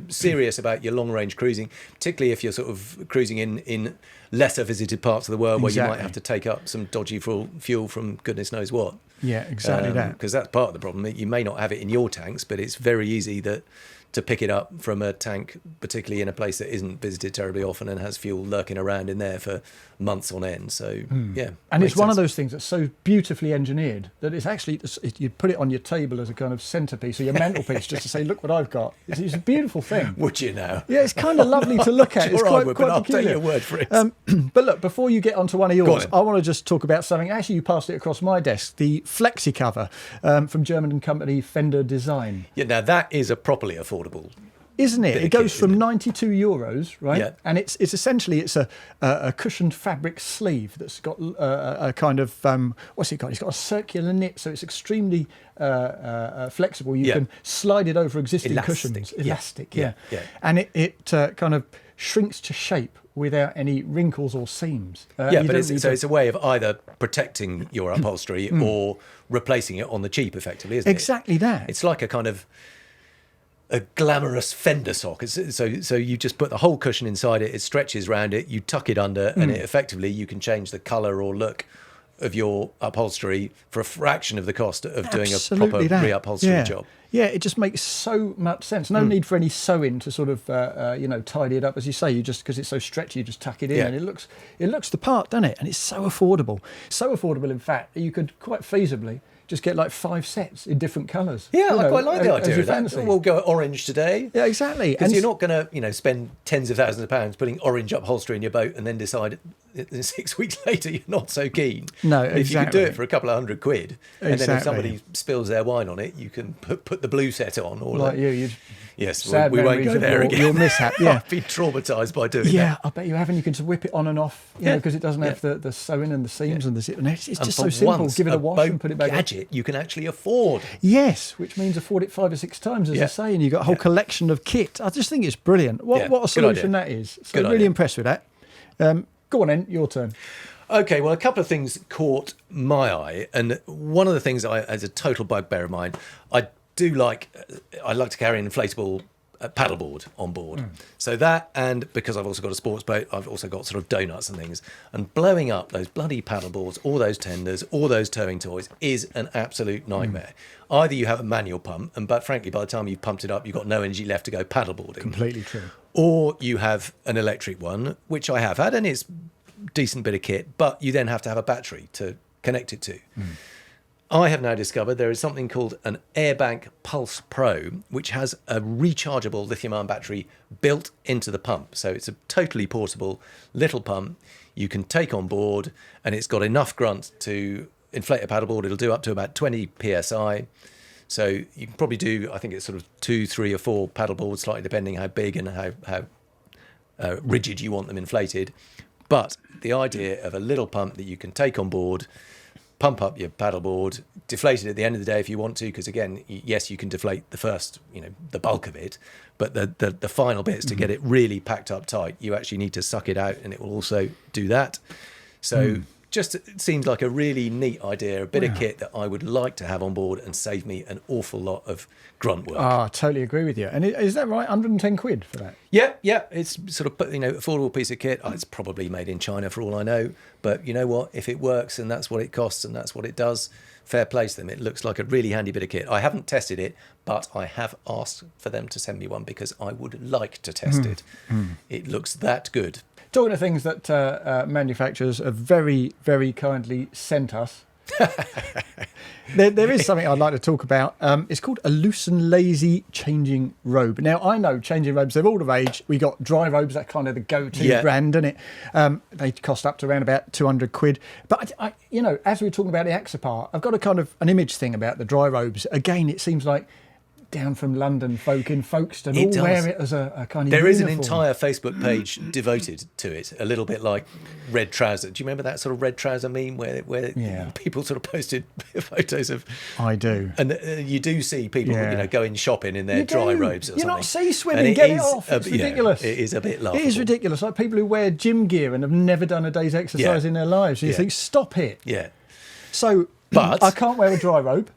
[SPEAKER 3] serious about your long range cruising, particularly if you're sort of cruising in lesser visited parts of the world where you might have to take up some dodgy fuel from goodness knows what.
[SPEAKER 1] Yeah, exactly that.
[SPEAKER 3] Because that's part of the problem. You may not have it in your tanks, but it's very easy to pick it up from a tank, particularly in a place that isn't visited terribly often and has fuel lurking around in there for months on end. So,
[SPEAKER 1] And it's one of those things that's so beautifully engineered that it's actually, you put it on your table as a kind of centerpiece or your mantelpiece just to say, look what I've got. It's a beautiful thing.
[SPEAKER 3] Would you now?
[SPEAKER 1] Yeah, it's kind of lovely to look at. It's
[SPEAKER 3] Sure,
[SPEAKER 1] quite,
[SPEAKER 3] I would,
[SPEAKER 1] quite
[SPEAKER 3] but I'll
[SPEAKER 1] peculiar.
[SPEAKER 3] take your word for it.
[SPEAKER 1] But look, before you get onto one of yours,
[SPEAKER 3] on.
[SPEAKER 1] I want to just talk about something. Actually, you passed it across my desk, the Flexi cover from German company Fender Design.
[SPEAKER 3] Yeah, now that is a properly affordable.
[SPEAKER 1] Isn't it?
[SPEAKER 3] Bit
[SPEAKER 1] It
[SPEAKER 3] of
[SPEAKER 1] goes
[SPEAKER 3] kit,
[SPEAKER 1] from
[SPEAKER 3] isn't it?
[SPEAKER 1] €92, right?
[SPEAKER 3] Yeah.
[SPEAKER 1] And it's essentially a cushioned fabric sleeve that's got a kind of what's it got? It's got a circular nip, so it's extremely flexible. You can slide it over existing cushions. Elastic, yeah. And it kind of shrinks to shape without any wrinkles or seams.
[SPEAKER 3] But it's a way of either protecting your upholstery or replacing it on the cheap, effectively, isn't it?
[SPEAKER 1] Exactly that.
[SPEAKER 3] It's like a kind of a glamorous fender sock. So you just put the whole cushion inside it, it stretches around it, you tuck it under, and effectively you can change the colour or look of your upholstery for a fraction of the cost of doing a proper re-upholstery job.
[SPEAKER 1] Yeah, it just makes so much sense. No need for any sewing to sort of, tidy it up. As you say, you just, because it's so stretchy, you just tuck it in and it looks the part, doesn't it? And it's so affordable. So affordable, in fact, that you could quite feasibly just get like 5 sets in different colours.
[SPEAKER 3] Yeah, I quite like the idea of that.
[SPEAKER 1] Fancy.
[SPEAKER 3] We'll go orange today.
[SPEAKER 1] Yeah, exactly.
[SPEAKER 3] Because you're not going to, spend tens of thousands of pounds putting orange upholstery in your boat and then decide 6 weeks later you're not so keen.
[SPEAKER 1] No,
[SPEAKER 3] exactly. If you can do it for a couple of £100, and then if somebody spills their wine on it, you can put the blue set on. Or
[SPEAKER 1] like you.
[SPEAKER 3] Yes,
[SPEAKER 1] sad
[SPEAKER 3] we won't go there again.
[SPEAKER 1] Your mishap, yeah.
[SPEAKER 3] I've been traumatised by doing that.
[SPEAKER 1] Yeah, I bet you have, and you can just whip it on and off, because it doesn't have the sewing and the seams and the zip. And it's just so simple. Give it a wash and put it back
[SPEAKER 3] gadget you can actually afford.
[SPEAKER 1] Yes, which means afford it 5 or 6 times, as I say, and you've got a whole collection of kit. I just think it's brilliant. What a solution that is. So I'm really impressed with that. Go on then, your turn.
[SPEAKER 3] Okay, well, a couple of things caught my eye, and one of the things as a total bugbear of mine, I like to carry an inflatable paddleboard on board. So that, and because I've also got a sports boat, I've also got sort of donuts and things, and blowing up those bloody paddleboards, all those tenders, all those towing toys is an absolute nightmare. Either you have a manual pump, but frankly, by the time you've pumped it up, you've got no energy left to go paddleboarding.
[SPEAKER 1] Completely true.
[SPEAKER 3] Or you have an electric one, which I have had, and it's a decent bit of kit, but you then have to have a battery to connect it to. I have now discovered there is something called an Airbank Pulse Pro, which has a rechargeable lithium-ion battery built into the pump. So it's a totally portable little pump you can take on board, and it's got enough grunt to inflate a paddleboard. It'll do up to about 20 psi. So you can probably do, I think it's sort of 2, 3 or 4 paddle boards, slightly depending how big and how rigid you want them inflated. But the idea of a little pump that you can take on board, pump up your paddleboard, deflate it at the end of the day if you want to, because again, yes, you can deflate the first, the bulk of it, but the final bits to get it really packed up tight, you actually need to suck it out, and it will also do that. So just it seems like a really neat idea, a bit of kit that I would like to have on board and save me an awful lot of grunt work.
[SPEAKER 1] I totally agree with you. And is that right? 110 quid for that?
[SPEAKER 3] Yeah. It's sort of, affordable piece of kit. It's probably made in China for all I know. But you know what? If it works and that's what it costs and that's what it does, fair play to them. It looks like a really handy bit of kit. I haven't tested it, but I have asked for them to send me one because I would like to test it. It looks that good.
[SPEAKER 1] Talking of things that manufacturers have very, very kindly sent us, there is something I'd like to talk about. It's called a loose and lazy changing robe. Now, I know changing robes, they're all the rage. We got dry robes, that kind of the go-to brand, isn't it? They cost up to around about 200 quid. But, I, as we were talking about the Axopar, I've got a kind of an image thing about the dry robes. Again, it seems like down from London folk in Folkestone all wear it as a kind of
[SPEAKER 3] There
[SPEAKER 1] uniform.
[SPEAKER 3] is an entire Facebook page devoted to it, a little bit like red trouser. Do you remember that sort of red trouser meme where people sort of posted photos of...
[SPEAKER 1] I do.
[SPEAKER 3] And you do see people, going shopping in their dry robes or something.
[SPEAKER 1] You're not sea swimming, get it off. It's ridiculous.
[SPEAKER 3] It is a bit laughable.
[SPEAKER 1] It is ridiculous. Like people who wear gym gear and have never done a day's exercise in their lives. You think, stop it.
[SPEAKER 3] Yeah.
[SPEAKER 1] So,
[SPEAKER 3] but
[SPEAKER 1] I can't wear a dry robe.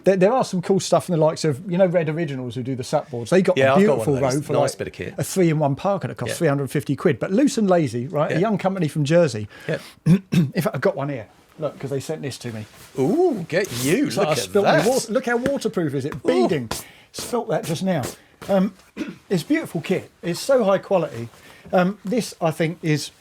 [SPEAKER 1] There are some cool stuff in the likes of, Red Originals who do the SUP boards. They got a beautiful robe for
[SPEAKER 3] nice bit of kit.
[SPEAKER 1] A 3-in-1 parka that costs 350 quid. But Loose and Lazy, right? A young company from Jersey.
[SPEAKER 3] Yeah.
[SPEAKER 1] In fact, I've got one here. Look, because they sent this to me.
[SPEAKER 3] Ooh, get you.
[SPEAKER 1] So
[SPEAKER 3] Look
[SPEAKER 1] I
[SPEAKER 3] at
[SPEAKER 1] spilt
[SPEAKER 3] that.
[SPEAKER 1] my water. Look how waterproof is it? Beading. Spilt that just now. It's beautiful kit. It's so high quality. This, I think, is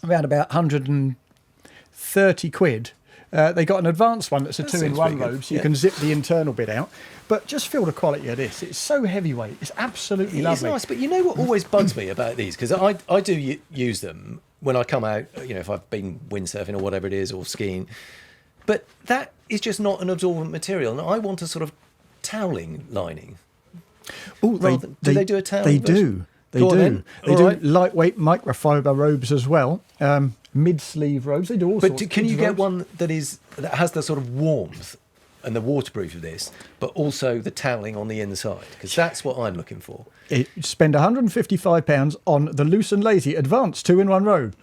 [SPEAKER 1] around about 130 quid. They got an advanced one that's a 2-in-1 robe, so you can zip the internal bit out. But just feel the quality of this. It's so heavyweight. It's absolutely lovely.
[SPEAKER 3] It's nice, but you know what always bugs me about these? Because I do use them when I come out, if I've been windsurfing or whatever it is, or skiing. But that is just not an absorbent material. And I want a sort of toweling lining.
[SPEAKER 1] Oh,
[SPEAKER 3] do they do a towel?
[SPEAKER 1] They do. They do. They do lightweight microfiber robes as well. Mid-sleeve robes. They do all sorts.
[SPEAKER 3] But can you get one that has the sort of warmth and the waterproof of this, but also the toweling on the inside? Because that's what I'm looking for.
[SPEAKER 1] Spend £155 on the Loose and Lazy Advanced 2-in-1 robe.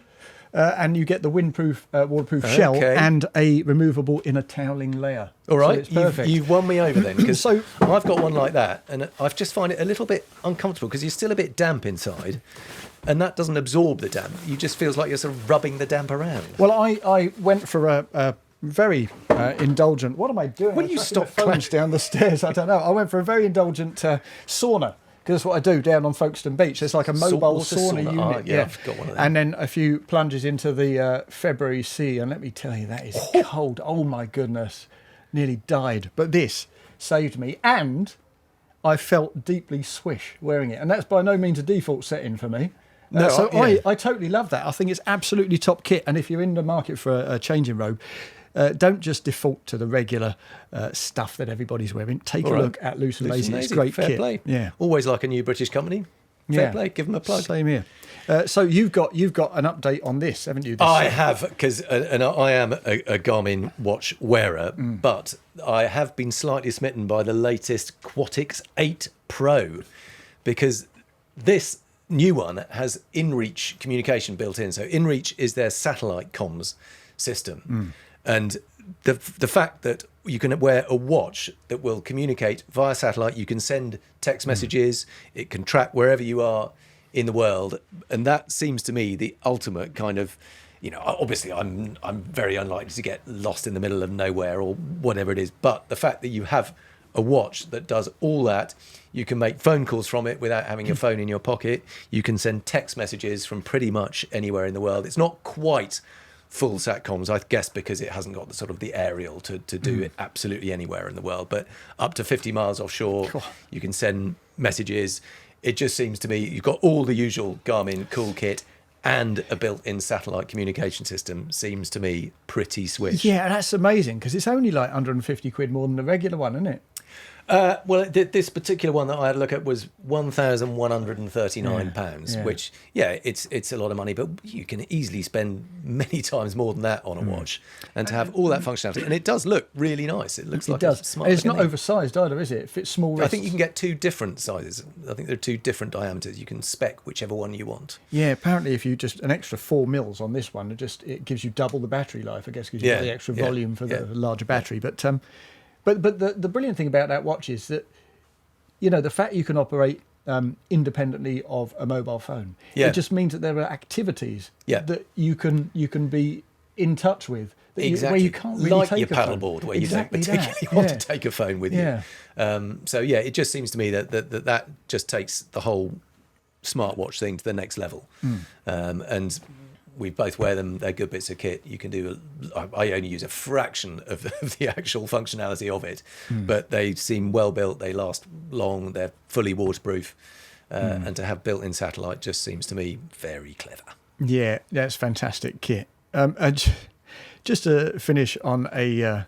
[SPEAKER 1] And you get the windproof, waterproof shell and a removable inner toweling layer.
[SPEAKER 3] All right,
[SPEAKER 1] so it's perfect.
[SPEAKER 3] You've won me over then, because I've got one like that, and I just find it a little bit uncomfortable because you're still a bit damp inside, and that doesn't absorb the damp. You just feels like you're sort of rubbing the damp around.
[SPEAKER 1] Well, I went for a very indulgent... What am I doing?
[SPEAKER 3] When you stop
[SPEAKER 1] phones down the stairs, I don't know. I went for a very indulgent sauna. Because that's what I do down on Folkestone Beach. There's like a mobile sauna unit.
[SPEAKER 3] I've got one of them.
[SPEAKER 1] And then a few plunges into the February sea. And let me tell you, that is cold. Oh, my goodness. Nearly died. But this saved me. And I felt deeply swish wearing it. And that's by no means a default setting for me. I totally love that. I think it's absolutely top kit. And if you're in the market for a changing robe, don't just default to the regular stuff that everybody's wearing. Take a look at Loose and Lazy. It's great
[SPEAKER 3] Fair
[SPEAKER 1] kit.
[SPEAKER 3] Play.
[SPEAKER 1] Yeah.
[SPEAKER 3] Always like a new British company. Fair play. Give them a plug.
[SPEAKER 1] Same here. So you've got an update on this, haven't you?
[SPEAKER 3] I have, because and I am a Garmin watch wearer, but I have been slightly smitten by the latest Quatix 8 Pro, because this new one has InReach communication built in. So InReach is their satellite comms system. And the fact that you can wear a watch that will communicate via satellite, you can send text messages, it can track wherever you are in the world, and that seems to me the ultimate kind of, obviously I'm very unlikely to get lost in the middle of nowhere or whatever it is, but the fact that you have a watch that does all that, you can make phone calls from it without having your phone in your pocket, you can send text messages from pretty much anywhere in the world. It's not quite full satcoms, I guess, because it hasn't got the sort of the aerial to do it absolutely anywhere in the world, but up to 50 miles offshore, you can send messages. It just seems to me you've got all the usual Garmin cool kit and a built-in satellite communication system. Seems to me pretty swish.
[SPEAKER 1] Yeah, that's amazing, because it's only like 150 quid more than the regular one, isn't it?
[SPEAKER 3] Well, this particular one that I had a look at was £1,139, which, it's a lot of money, but you can easily spend many times more than that on a watch. And to have all that functionality, and it does look really nice. It looks like a smart.
[SPEAKER 1] And it's not oversized either, is it? It fits small wrists.
[SPEAKER 3] I think you can get two different sizes. I think there are two different diameters. You can spec whichever one you want.
[SPEAKER 1] Yeah, apparently if you just an extra 4 mils on this one, it gives you double the battery life, I guess, because you get the extra volume for the larger battery. But the brilliant thing about that watch is that, the fact you can operate independently of a mobile phone, it just means that there are activities that you can be in touch with. Where you can't really
[SPEAKER 3] like
[SPEAKER 1] take
[SPEAKER 3] your
[SPEAKER 1] a phone.
[SPEAKER 3] paddleboard, where you don't particularly want to take a phone with you. So it just seems to me that just takes the whole smartwatch thing to the next level. And we both wear them. They're good bits of kit. You can do. I only use a fraction of the actual functionality of it, but they seem well built. They last long. They're fully waterproof, and to have built-in satellite just seems to me very clever.
[SPEAKER 1] Yeah, that's fantastic kit. Just to finish on a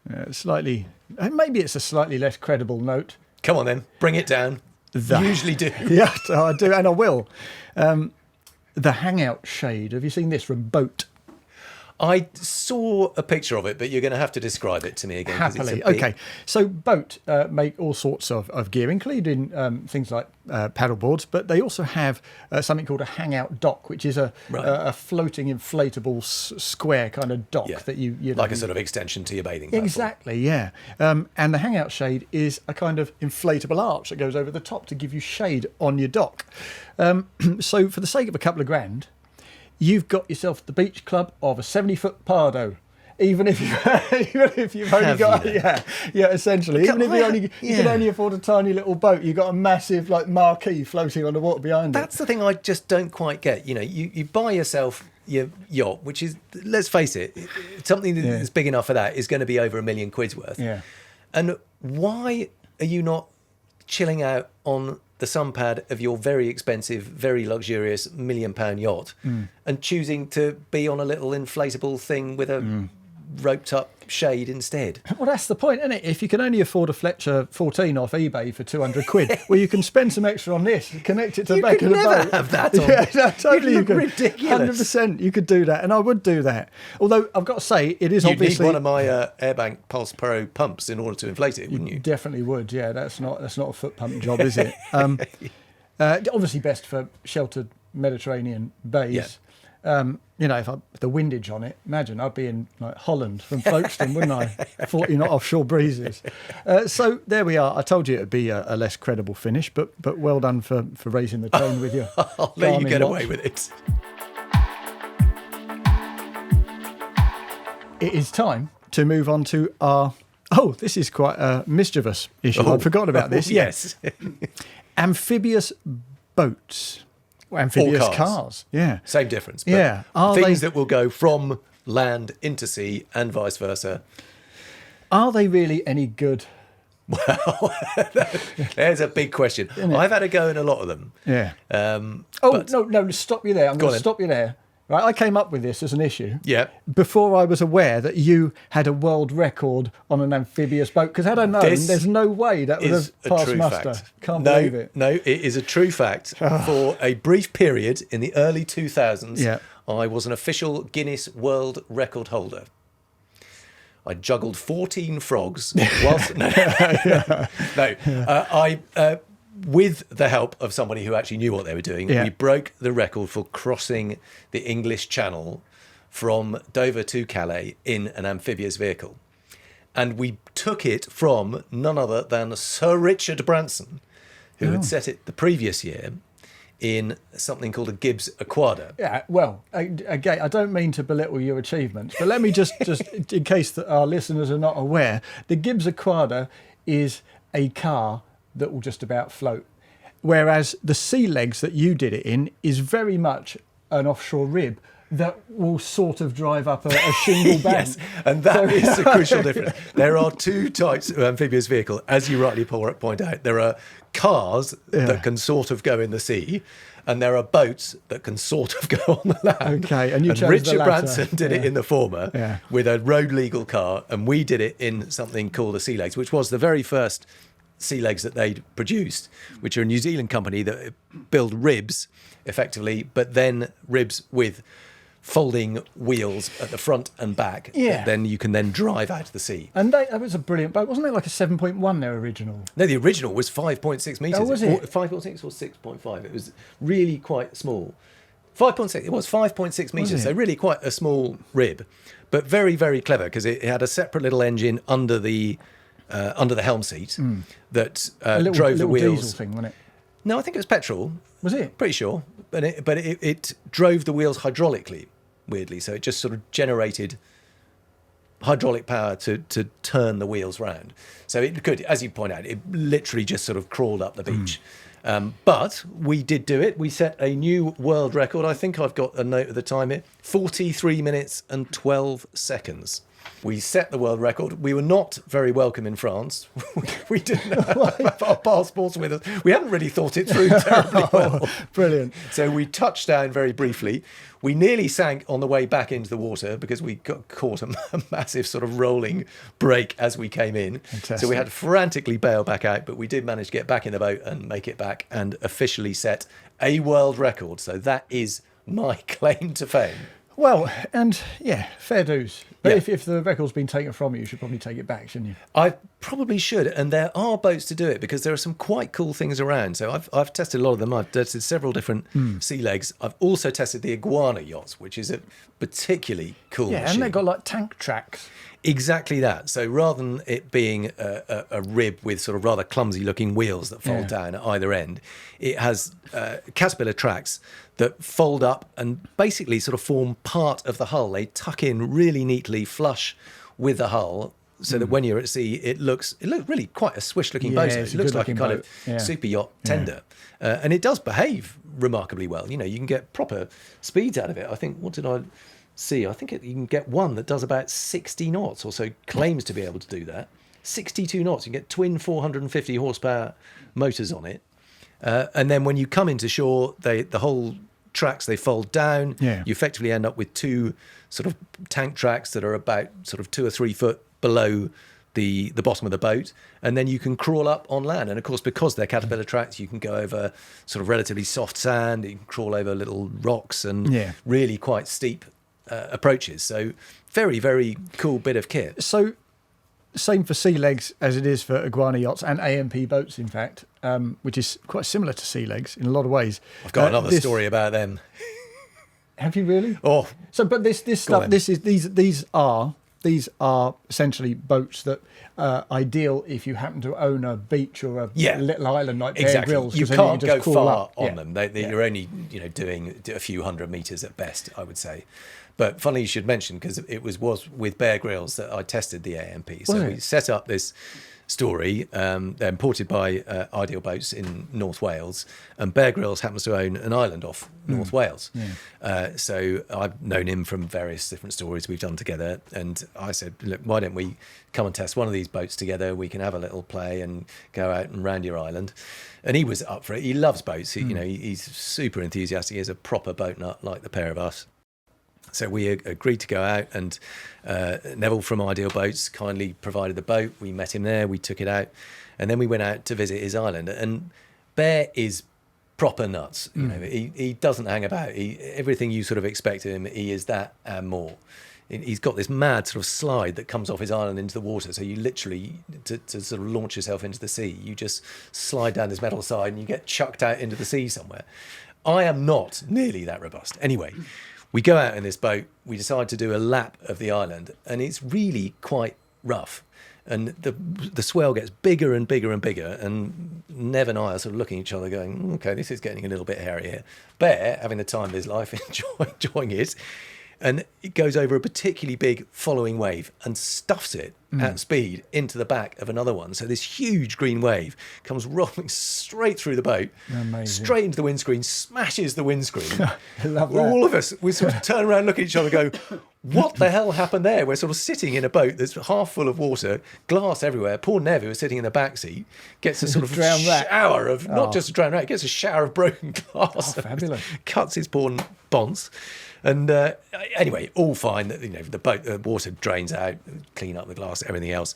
[SPEAKER 1] maybe it's a slightly less credible note.
[SPEAKER 3] Come on then, bring it down. You usually do.
[SPEAKER 1] Yeah, I do, and I will. The Hangout shade. Have you seen this from Boat?
[SPEAKER 3] I saw a picture of it, but you're going to have to describe it to me again.
[SPEAKER 1] Happily. Okay. So Boat make all sorts of gear, including things like paddle boards, but they also have something called a Hangout dock, which is a floating inflatable square kind of dock that you
[SPEAKER 3] like a sort of extension to your bathing platform.
[SPEAKER 1] Exactly, yeah. And the Hangout shade is a kind of inflatable arch that goes over the top to give you shade on your dock. So for the sake of a couple of grand, you've got yourself the beach club of a 70-foot Pardo. Even if you've only got essentially. Even if you can only afford a tiny little boat, you've got a massive marquee floating on the water behind it.
[SPEAKER 3] That's the thing I just don't quite get. You buy yourself your yacht, which is, let's face it, something that's big enough for that is going to be over £1 million worth.
[SPEAKER 1] Yeah.
[SPEAKER 3] And why are you not chilling out on the sunpad of your very expensive, very luxurious £1 million yacht and choosing to be on a little inflatable thing with a roped up shade instead?
[SPEAKER 1] Well, that's the point, isn't it? If you can only afford a Fletcher 14 off eBay for £200, well, you can spend some extra on this, connect it to the back of the boat.
[SPEAKER 3] You could never have that on.
[SPEAKER 1] Yeah, no, totally.
[SPEAKER 3] You could. Ridiculous.
[SPEAKER 1] 100% you could do that, and I would do that. Although I've got to say, it is obviously...
[SPEAKER 3] You'd need one of my Airbank Pulse Pro pumps in order to inflate it, wouldn't you?
[SPEAKER 1] Definitely would. Yeah, that's not a foot pump job, is it? Obviously best for sheltered Mediterranean bays. If the windage on it, imagine I'd be in Holland from Folkestone, wouldn't I? 40 knot offshore breezes. So there we are. I told you it'd be a less credible finish, but well done for raising the tone with your
[SPEAKER 3] I'll let you get away with it. It
[SPEAKER 1] is time to move on to our... Oh, this is quite a mischievous issue. I'd forgotten about this.
[SPEAKER 3] Yes.
[SPEAKER 1] Amphibious boats. Well, amphibious cars. Yeah.
[SPEAKER 3] Same difference. But things that will go from land into sea and vice versa.
[SPEAKER 1] Are they really any good?
[SPEAKER 3] Well, there's a big question. I've had a go in a lot of them.
[SPEAKER 1] Yeah. No, stop you there. I'm going to stop you there. Right, I came up with this as an issue before I was aware that you had a world record on an amphibious boat. Because had I known, there's no way that would have passed muster. Can't believe it.
[SPEAKER 3] No, it is a true fact. For a brief period in the early 2000s, I was an official Guinness World Record holder. I juggled 14 frogs whilst... with the help of somebody who actually knew what they were doing, we broke the record for crossing the English Channel from Dover to Calais in an amphibious vehicle. And we took it from none other than Sir Richard Branson, who had set it the previous year in something called a Gibbs Aquada.
[SPEAKER 1] Yeah, well, again, I don't mean to belittle your achievements, but let me just in case that our listeners are not aware, the Gibbs Aquada is a car that will just about float, whereas the sea legs that you did it in is very much an offshore rib that will sort of drive up a shingle bank.
[SPEAKER 3] Yes, and that is the crucial difference. There are two types of amphibious vehicle, as you rightly point out. There are cars that can sort of go in the sea, And there are boats that can sort of go on the land.
[SPEAKER 1] Okay, and you chose the
[SPEAKER 3] Richard
[SPEAKER 1] latter.
[SPEAKER 3] Branson did it in the former
[SPEAKER 1] Yeah.
[SPEAKER 3] with a road legal car, and we did it in something called a Sea Legs, which was the very first Sea Legs that they'd produced, which are a New Zealand company that build ribs, effectively, but then ribs with folding wheels at the front and back.
[SPEAKER 1] Yeah.
[SPEAKER 3] That then you can then drive out to the sea.
[SPEAKER 1] And that was a brilliant boat, wasn't it? Like a 7.1, their original.
[SPEAKER 3] No, the original was 5.6 metres.
[SPEAKER 1] Oh, was it?
[SPEAKER 3] 5.6 or 6.5. It was really quite small. 5.6, it was 5.6 metres,
[SPEAKER 1] it?
[SPEAKER 3] so really quite a small rib, but very, very clever because it had a separate little engine under the helm seat that
[SPEAKER 1] A little,
[SPEAKER 3] drove the
[SPEAKER 1] little
[SPEAKER 3] wheels.
[SPEAKER 1] diesel thing, wasn't it?
[SPEAKER 3] No, I think it was petrol.
[SPEAKER 1] Was it?
[SPEAKER 3] Pretty sure. But it drove the wheels hydraulically, weirdly. So it just sort of generated hydraulic power to turn the wheels round. So it could, as you point out, it literally just sort of crawled up the beach. But we did do it. We set a new world record. I think I've got a note of the time here. 43 minutes and 12 seconds. We set the world record. We were not very welcome in France. We didn't have our passports with us. We hadn't really thought it through terribly well.
[SPEAKER 1] Brilliant.
[SPEAKER 3] So we touched down very briefly. We nearly sank on the way back into the water because we got caught a massive sort of rolling break as we came in.
[SPEAKER 1] Fantastic.
[SPEAKER 3] So we had to frantically bail back out, but we did manage to get back in the boat and make it back and officially set a world record. So that is my claim to fame.
[SPEAKER 1] Well, and yeah, fair dues. But
[SPEAKER 3] Yeah.
[SPEAKER 1] if the record's been taken from you, you should probably take it back, shouldn't you?
[SPEAKER 3] I probably should, and there are boats to do it because there are some quite cool things around. So I've tested a lot of them. I've tested several different Sea Legs. I've also tested the Iguana yachts, which is a particularly cool
[SPEAKER 1] Yeah,
[SPEAKER 3] machine.
[SPEAKER 1] and they've got like tank tracks.
[SPEAKER 3] Exactly that. So rather than it being a rib with sort of rather clumsy looking wheels that fold down at either end, it has caterpillar tracks that fold up and basically sort of form part of the hull. They tuck in really neatly flush with the hull so that when you're at sea, it looks really quite a swish looking boat.
[SPEAKER 1] it's
[SPEAKER 3] It
[SPEAKER 1] a
[SPEAKER 3] looks like a
[SPEAKER 1] good-looking
[SPEAKER 3] kind
[SPEAKER 1] boat.
[SPEAKER 3] of
[SPEAKER 1] Yeah.
[SPEAKER 3] super yacht tender. And it does behave remarkably well. You know, you can get proper speeds out of it. I think, what did I see? I think you can get one that does about 60 knots or so, claims to be able to do that. 62 knots. You can get twin 450 horsepower motors on it. And then when you come into shore, the whole tracks, they fold down.
[SPEAKER 1] Yeah.
[SPEAKER 3] You effectively end up with two sort of tank tracks that are about sort of 2 or 3 foot below the bottom of the boat, and then you can crawl up on land. And of course, because they're caterpillar tracks, you can go over sort of relatively soft sand, you can crawl over little rocks and really quite steep approaches. So very, very cool bit of kit.
[SPEAKER 1] So same for Sea Legs as it is for Iguana yachts and AMP boats, in fact, which is quite similar to Sea Legs in a lot of ways.
[SPEAKER 3] I've got another story about them.
[SPEAKER 1] Have you really?
[SPEAKER 3] Oh,
[SPEAKER 1] so but this stuff,
[SPEAKER 3] on.
[SPEAKER 1] these are essentially boats that are ideal if you happen to own a beach or a little island like Bear
[SPEAKER 3] exactly.
[SPEAKER 1] Grylls.
[SPEAKER 3] You
[SPEAKER 1] 'cause then
[SPEAKER 3] can't
[SPEAKER 1] can just
[SPEAKER 3] go
[SPEAKER 1] crawl
[SPEAKER 3] far
[SPEAKER 1] up.
[SPEAKER 3] on them. You're only doing a few hundred meters at best, I would say. But funny you should mention, because it was with Bear Grylls that I tested the AMP. So we set up this story. They're imported by Ideal Boats in North Wales, and Bear Grylls happens to own an island off North Wales. So I've known him from various different stories we've done together, and I said, look, why don't we come and test one of these boats together? We can have a little play and go out and round your island. And he was up for it. He loves boats. He's super enthusiastic. He's a proper boat nut like the pair of us. So we agreed to go out, and Neville from Ideal Boats kindly provided the boat. We met him there, we took it out, and then we went out to visit his island. And Bear is proper nuts. He doesn't hang about. Everything you sort of expect of him, he is that and more. He's got this mad sort of slide that comes off his island into the water. So you literally, to sort of launch yourself into the sea, you just slide down this metal side and you get chucked out into the sea somewhere. I am not nearly that robust. Anyway, we go out in this boat, we decide to do a lap of the island, and it's really quite rough. And the swell gets bigger and bigger and bigger, and Nev and I are sort of looking at each other going, okay, this is getting a little bit hairy here. Bear, having the time of his life, enjoying it. and it goes over a particularly big following wave and stuffs it at speed into the back of another one. So this huge green wave comes rolling straight through the boat, straight into the windscreen, smashes the windscreen.
[SPEAKER 1] I love that.
[SPEAKER 3] All of us, we sort of turn around, look at each other, and go, what the hell happened there? We're sort of sitting in a boat that's half full of water, glass everywhere. Poor Nev, who was sitting in the back seat, gets a sort of shower of, not just a drown rat, gets a shower of broken glass.
[SPEAKER 1] Oh, fabulous.
[SPEAKER 3] Cuts his poor bonds. And anyway, all fine. The boat, the water drains out, clean up the glass, everything else.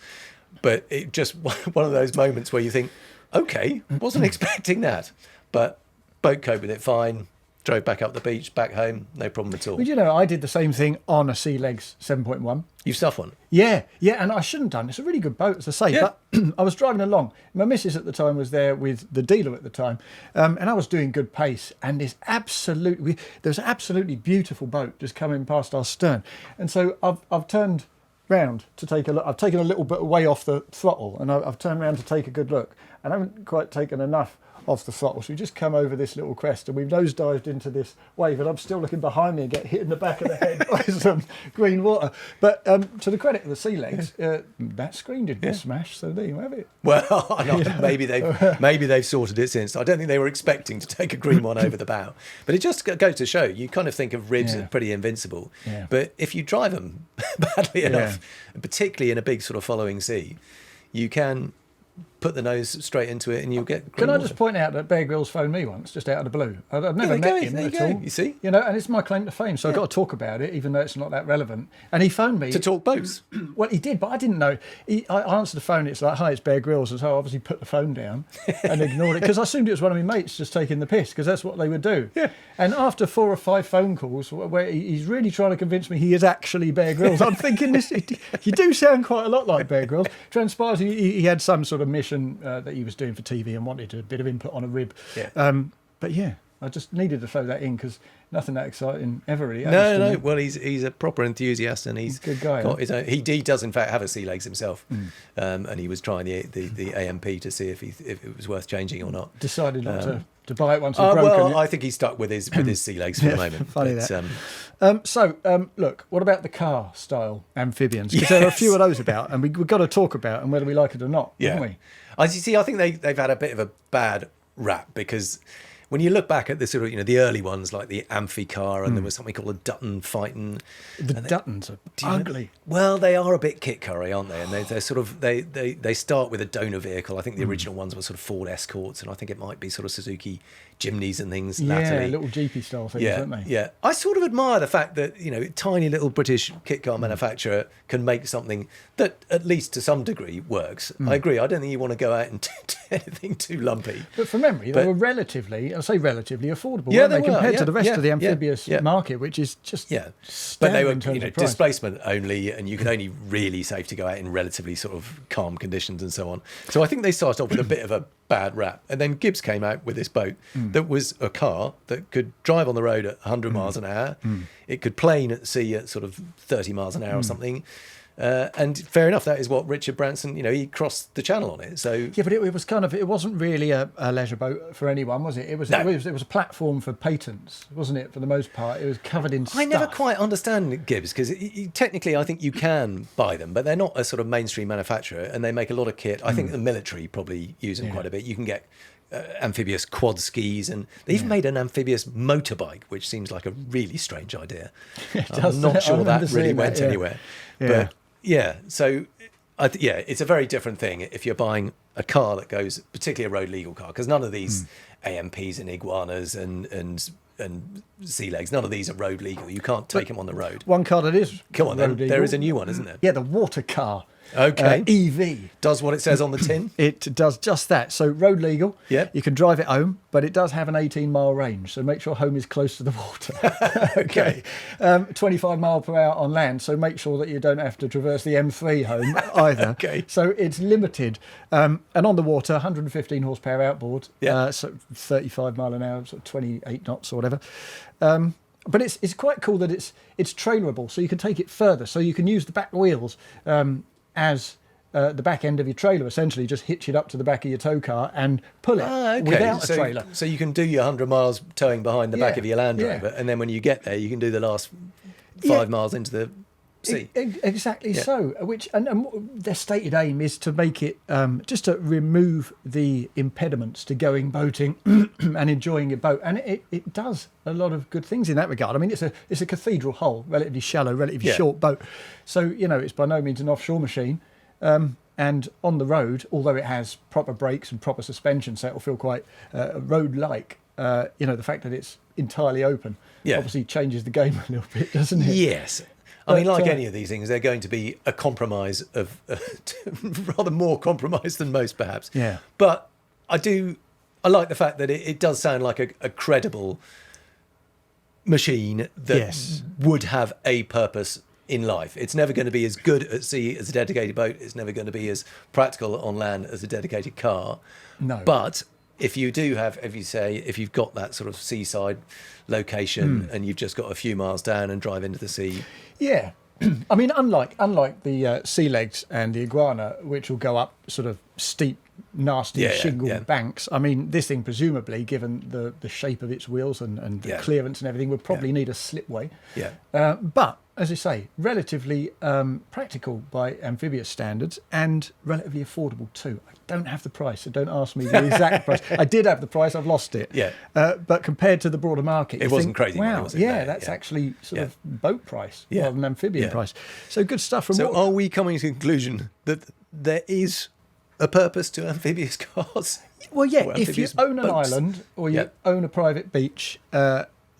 [SPEAKER 3] But it just one of those moments where you think, okay, wasn't expecting that. But boat coped with it fine. Drove back up the beach, back home, no problem at all.
[SPEAKER 1] Well, I did the same thing on a Sea Legs 7.1.
[SPEAKER 3] You stuff one?
[SPEAKER 1] Yeah, and I shouldn't have done. It's a really good boat, as I say.
[SPEAKER 3] Yeah.
[SPEAKER 1] But I was driving along. My missus at the time was there with the dealer at the time, and I was doing good pace. And there's an absolutely beautiful boat just coming past our stern. And so I've turned round to take a look. I've taken a little bit away off the throttle, and I've turned round to take a good look. And I haven't quite taken enough off the throttle, so we just come over this little crest and we've nosedived into this wave, and I'm still looking behind me and get hit in the back of the head by some green water. But to the credit of the Sea Legs, that screen didn't get smashed, so there you have it.
[SPEAKER 3] Well, maybe they've sorted it since. I don't think they were expecting to take a green one over the bow, but it just goes to show, you kind of think of ribs as pretty invincible, but if you drive them badly enough, and particularly in a big sort of following sea, you can put the nose straight into it and you'll get green
[SPEAKER 1] Can I
[SPEAKER 3] water.
[SPEAKER 1] just point out that Bear Grylls phoned me once, just out of the blue. I've never met him at all.
[SPEAKER 3] You see?
[SPEAKER 1] And it's my claim to fame, so I've got to talk about it, even though it's not that relevant. And he phoned me.
[SPEAKER 3] To talk boats?
[SPEAKER 1] Well, he did, but I didn't know. I answered the phone, it's like, hi, it's Bear Grylls. And so I obviously put the phone down and ignored it, because I assumed it was one of my mates just taking the piss, because that's what they would do. Yeah. And after 4 or 5 phone calls, where he's really trying to convince me he is actually Bear Grylls, I'm thinking, you do sound quite a lot like Bear Grylls. Transpires he had some sort of mission that he was doing for TV and wanted a bit of input on a rib. Yeah. But yeah, I just needed to throw that in, because nothing that exciting ever really.
[SPEAKER 3] No. Well, he's a proper enthusiast, and he's
[SPEAKER 1] a good guy.
[SPEAKER 3] Got his own, he does in fact have a Sea Legs himself, and he was trying the AMP to see if it was worth changing or not.
[SPEAKER 1] Decided not to buy it once it's broken.
[SPEAKER 3] Well, I think he's stuck with his Sea Legs for the moment.
[SPEAKER 1] Funny that. Look, what about the car style amphibians? Because there are a few of those about, and we've got to talk about them whether we like it or not, haven't we?
[SPEAKER 3] I think they've had a bit of a bad rap, because when you look back at the sort of the early ones like the Amphi car, and there was something called a Dutton Phaeton.
[SPEAKER 1] The Duttons are ugly.
[SPEAKER 3] Well, they are a bit kit curry, aren't they? And they're sort of they start with a donor vehicle. I think the original ones were sort of Ford Escorts, and I think it might be sort of Suzuki Jimneys and things.
[SPEAKER 1] Yeah, little Jeepy style things, aren't they?
[SPEAKER 3] Yeah, I sort of admire the fact that tiny little British kit car manufacturer can make something that at least to some degree works. I agree. I don't think you want to go out and do anything too lumpy.
[SPEAKER 1] But from memory, they were relatively affordable,
[SPEAKER 3] Yeah,
[SPEAKER 1] weren't they, compared to the rest of the amphibious
[SPEAKER 3] market,
[SPEAKER 1] which is just
[SPEAKER 3] but they were
[SPEAKER 1] price.
[SPEAKER 3] displacement only, and you could only really safe to go out in relatively sort of calm conditions and so on. So I think they started off with a bit of a bad rap, and then Gibbs came out with this boat that was a car that could drive on the road at 100 miles an hour. It could plane at sea at sort of 30 miles an hour or something. And fair enough, that is what Richard Branson, he crossed the channel on it. So
[SPEAKER 1] yeah, but it was it wasn't really a leisure boat for anyone, was it? It was a platform for patents, wasn't it? For the most part, it was covered in stuff.
[SPEAKER 3] I never quite understand Gibbs, because technically I think you can buy them, but they're not a sort of mainstream manufacturer, and they make a lot of kit. I think the military probably use them quite a bit. You can get amphibious quad skis, and they even made an amphibious motorbike, which seems like a really strange idea. I'm not sure that really went anywhere. But yeah, so it's a very different thing if you're buying a car that goes, particularly a road legal car, because none of these AMPs and Iguanas and Sea Legs, none of these are road legal. You can't take them on the road.
[SPEAKER 1] One car that is
[SPEAKER 3] Come on, then.
[SPEAKER 1] legal.
[SPEAKER 3] There is a new one, isn't there?
[SPEAKER 1] Yeah, the water car.
[SPEAKER 3] Okay.
[SPEAKER 1] EV.
[SPEAKER 3] Does what it says on the tin?
[SPEAKER 1] It does just that. So road legal.
[SPEAKER 3] Yeah.
[SPEAKER 1] You can drive it home, but it does have an 18-mile range. So make sure home is close to the water.
[SPEAKER 3] Okay.
[SPEAKER 1] 25 mile per hour on land. So make sure that you don't have to traverse the M3 home either.
[SPEAKER 3] Okay.
[SPEAKER 1] So it's limited. And on the water, 115 horsepower outboard.
[SPEAKER 3] Yeah.
[SPEAKER 1] So 35 mile an hour, sort of 28 knots or whatever. But it's quite cool that it's trailerable, so you can take it further. So you can use the back wheels as the back end of your trailer, essentially. Just hitch it up to the back of your tow car and pull it without a trailer.
[SPEAKER 3] So you can do your 100 miles towing behind the back of your Land Rover, and then when you get there, you can do the last 5 miles into the sea.
[SPEAKER 1] Exactly so. Which and their stated aim is to make it just to remove the impediments to going boating and enjoying your boat, and it does a lot of good things in that regard. I mean, it's a cathedral hull, relatively shallow, relatively short boat, so it's by no means an offshore machine. And on the road, although it has proper brakes and proper suspension, so it'll feel quite road-like. The fact that it's entirely open obviously changes the game a little bit, doesn't it?
[SPEAKER 3] Yes. I mean, like any of these things, they're going to be a compromise of rather more compromise than most, perhaps.
[SPEAKER 1] Yeah.
[SPEAKER 3] But I like the fact that it does sound like a credible machine that would have a purpose in life. It's never going to be as good at sea as a dedicated boat. It's never going to be as practical on land as a dedicated car.
[SPEAKER 1] No.
[SPEAKER 3] But if you do have, if you've got that sort of seaside location and you've just got a few miles down and drive into the sea.
[SPEAKER 1] Yeah. I mean, unlike the sea legs and the iguana, which will go up sort of steep, nasty shingle banks. I mean, this thing, presumably, given the shape of its wheels and the clearance and everything, would probably need a slipway.
[SPEAKER 3] Yeah.
[SPEAKER 1] But, as I say, relatively practical by Amphibious standards and relatively affordable too. I don't have the price, so don't ask me the exact price. I did have the price, I've lost it.
[SPEAKER 3] Yeah.
[SPEAKER 1] But compared to the broader market,
[SPEAKER 3] it wasn't crazy money,
[SPEAKER 1] wow,
[SPEAKER 3] was it?
[SPEAKER 1] Yeah, that's actually sort of boat price rather than amphibian price. So good stuff from.
[SPEAKER 3] So, are we coming to the conclusion that there is a purpose to amphibious cars?
[SPEAKER 1] Well, yeah. If you own an island or you own a private beach,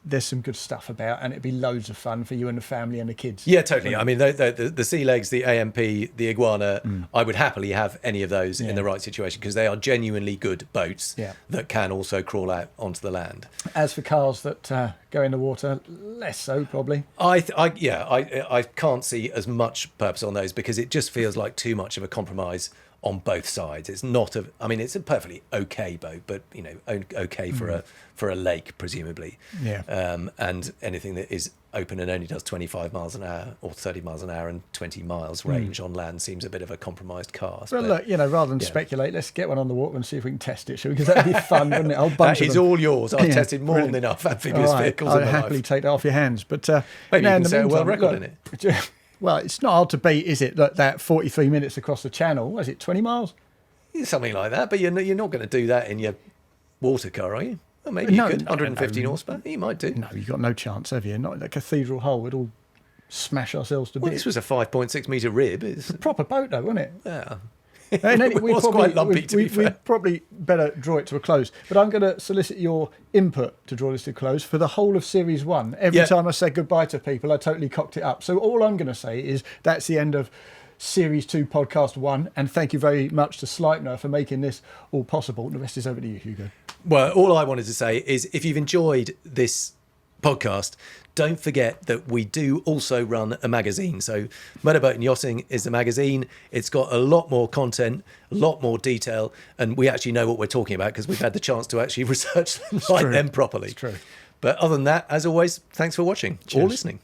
[SPEAKER 1] there's some good stuff about, and it'd be loads of fun for you and the family and the kids.
[SPEAKER 3] Yeah, totally. I mean, the sea legs, the AMP, the iguana, I would happily have any of those in the right situation because they are genuinely good boats that can also crawl out onto the land.
[SPEAKER 1] As for cars that go in the water, less so probably.
[SPEAKER 3] I can't see as much purpose on those because it just feels like too much of a compromise on both sides. It's not it's a perfectly okay boat, but okay for a lake presumably.
[SPEAKER 1] Yeah.
[SPEAKER 3] And anything that is open and only does 25 miles an hour or 30 miles an hour and 20 miles range on land seems a bit of a compromised car.
[SPEAKER 1] Well, look, rather than speculate, let's get one on the water and see if we can test it, shall we? Because that'd be fun, wouldn't it? A whole bunch
[SPEAKER 3] that is all yours. I've tested more than enough amphibious vehicles in my life.
[SPEAKER 1] I'll happily take that off your hands. But
[SPEAKER 3] maybe you can set a world record in it.
[SPEAKER 1] Well, it's not hard to beat, is it? That 43 minutes across the channel. What is it, 20 miles?
[SPEAKER 3] Something like that. But you're not going to do that in your water car, are you? Well, maybe you could. 115 horsepower. You might do.
[SPEAKER 1] No, you've got no chance, have you? Not in the cathedral hull. We'd all smash ourselves to bits.
[SPEAKER 3] Well, this was a 5.6 metre rib.
[SPEAKER 1] It's a proper boat, though, wasn't it?
[SPEAKER 3] Yeah.
[SPEAKER 1] It
[SPEAKER 3] was quite lumpy, to be fair.
[SPEAKER 1] We'd probably better draw it to a close. But I'm going to solicit your input to draw this to a close for the whole of Series 1. Every time I said goodbye to people, I totally cocked it up. So all I'm going to say is that's the end of Series 2 Podcast 1. And thank you very much to Sleipner for making this all possible. The rest is over to you, Hugo.
[SPEAKER 3] Well, all I wanted to say is if you've enjoyed this podcast, don't forget that we do also run a magazine. So Motorboat and Yachting is the magazine. It's got a lot more content, a lot more detail, and we actually know what we're talking about because we've had the chance to actually research them, them properly.
[SPEAKER 1] It's true.
[SPEAKER 3] But other than that, as always, thanks for watching or listening.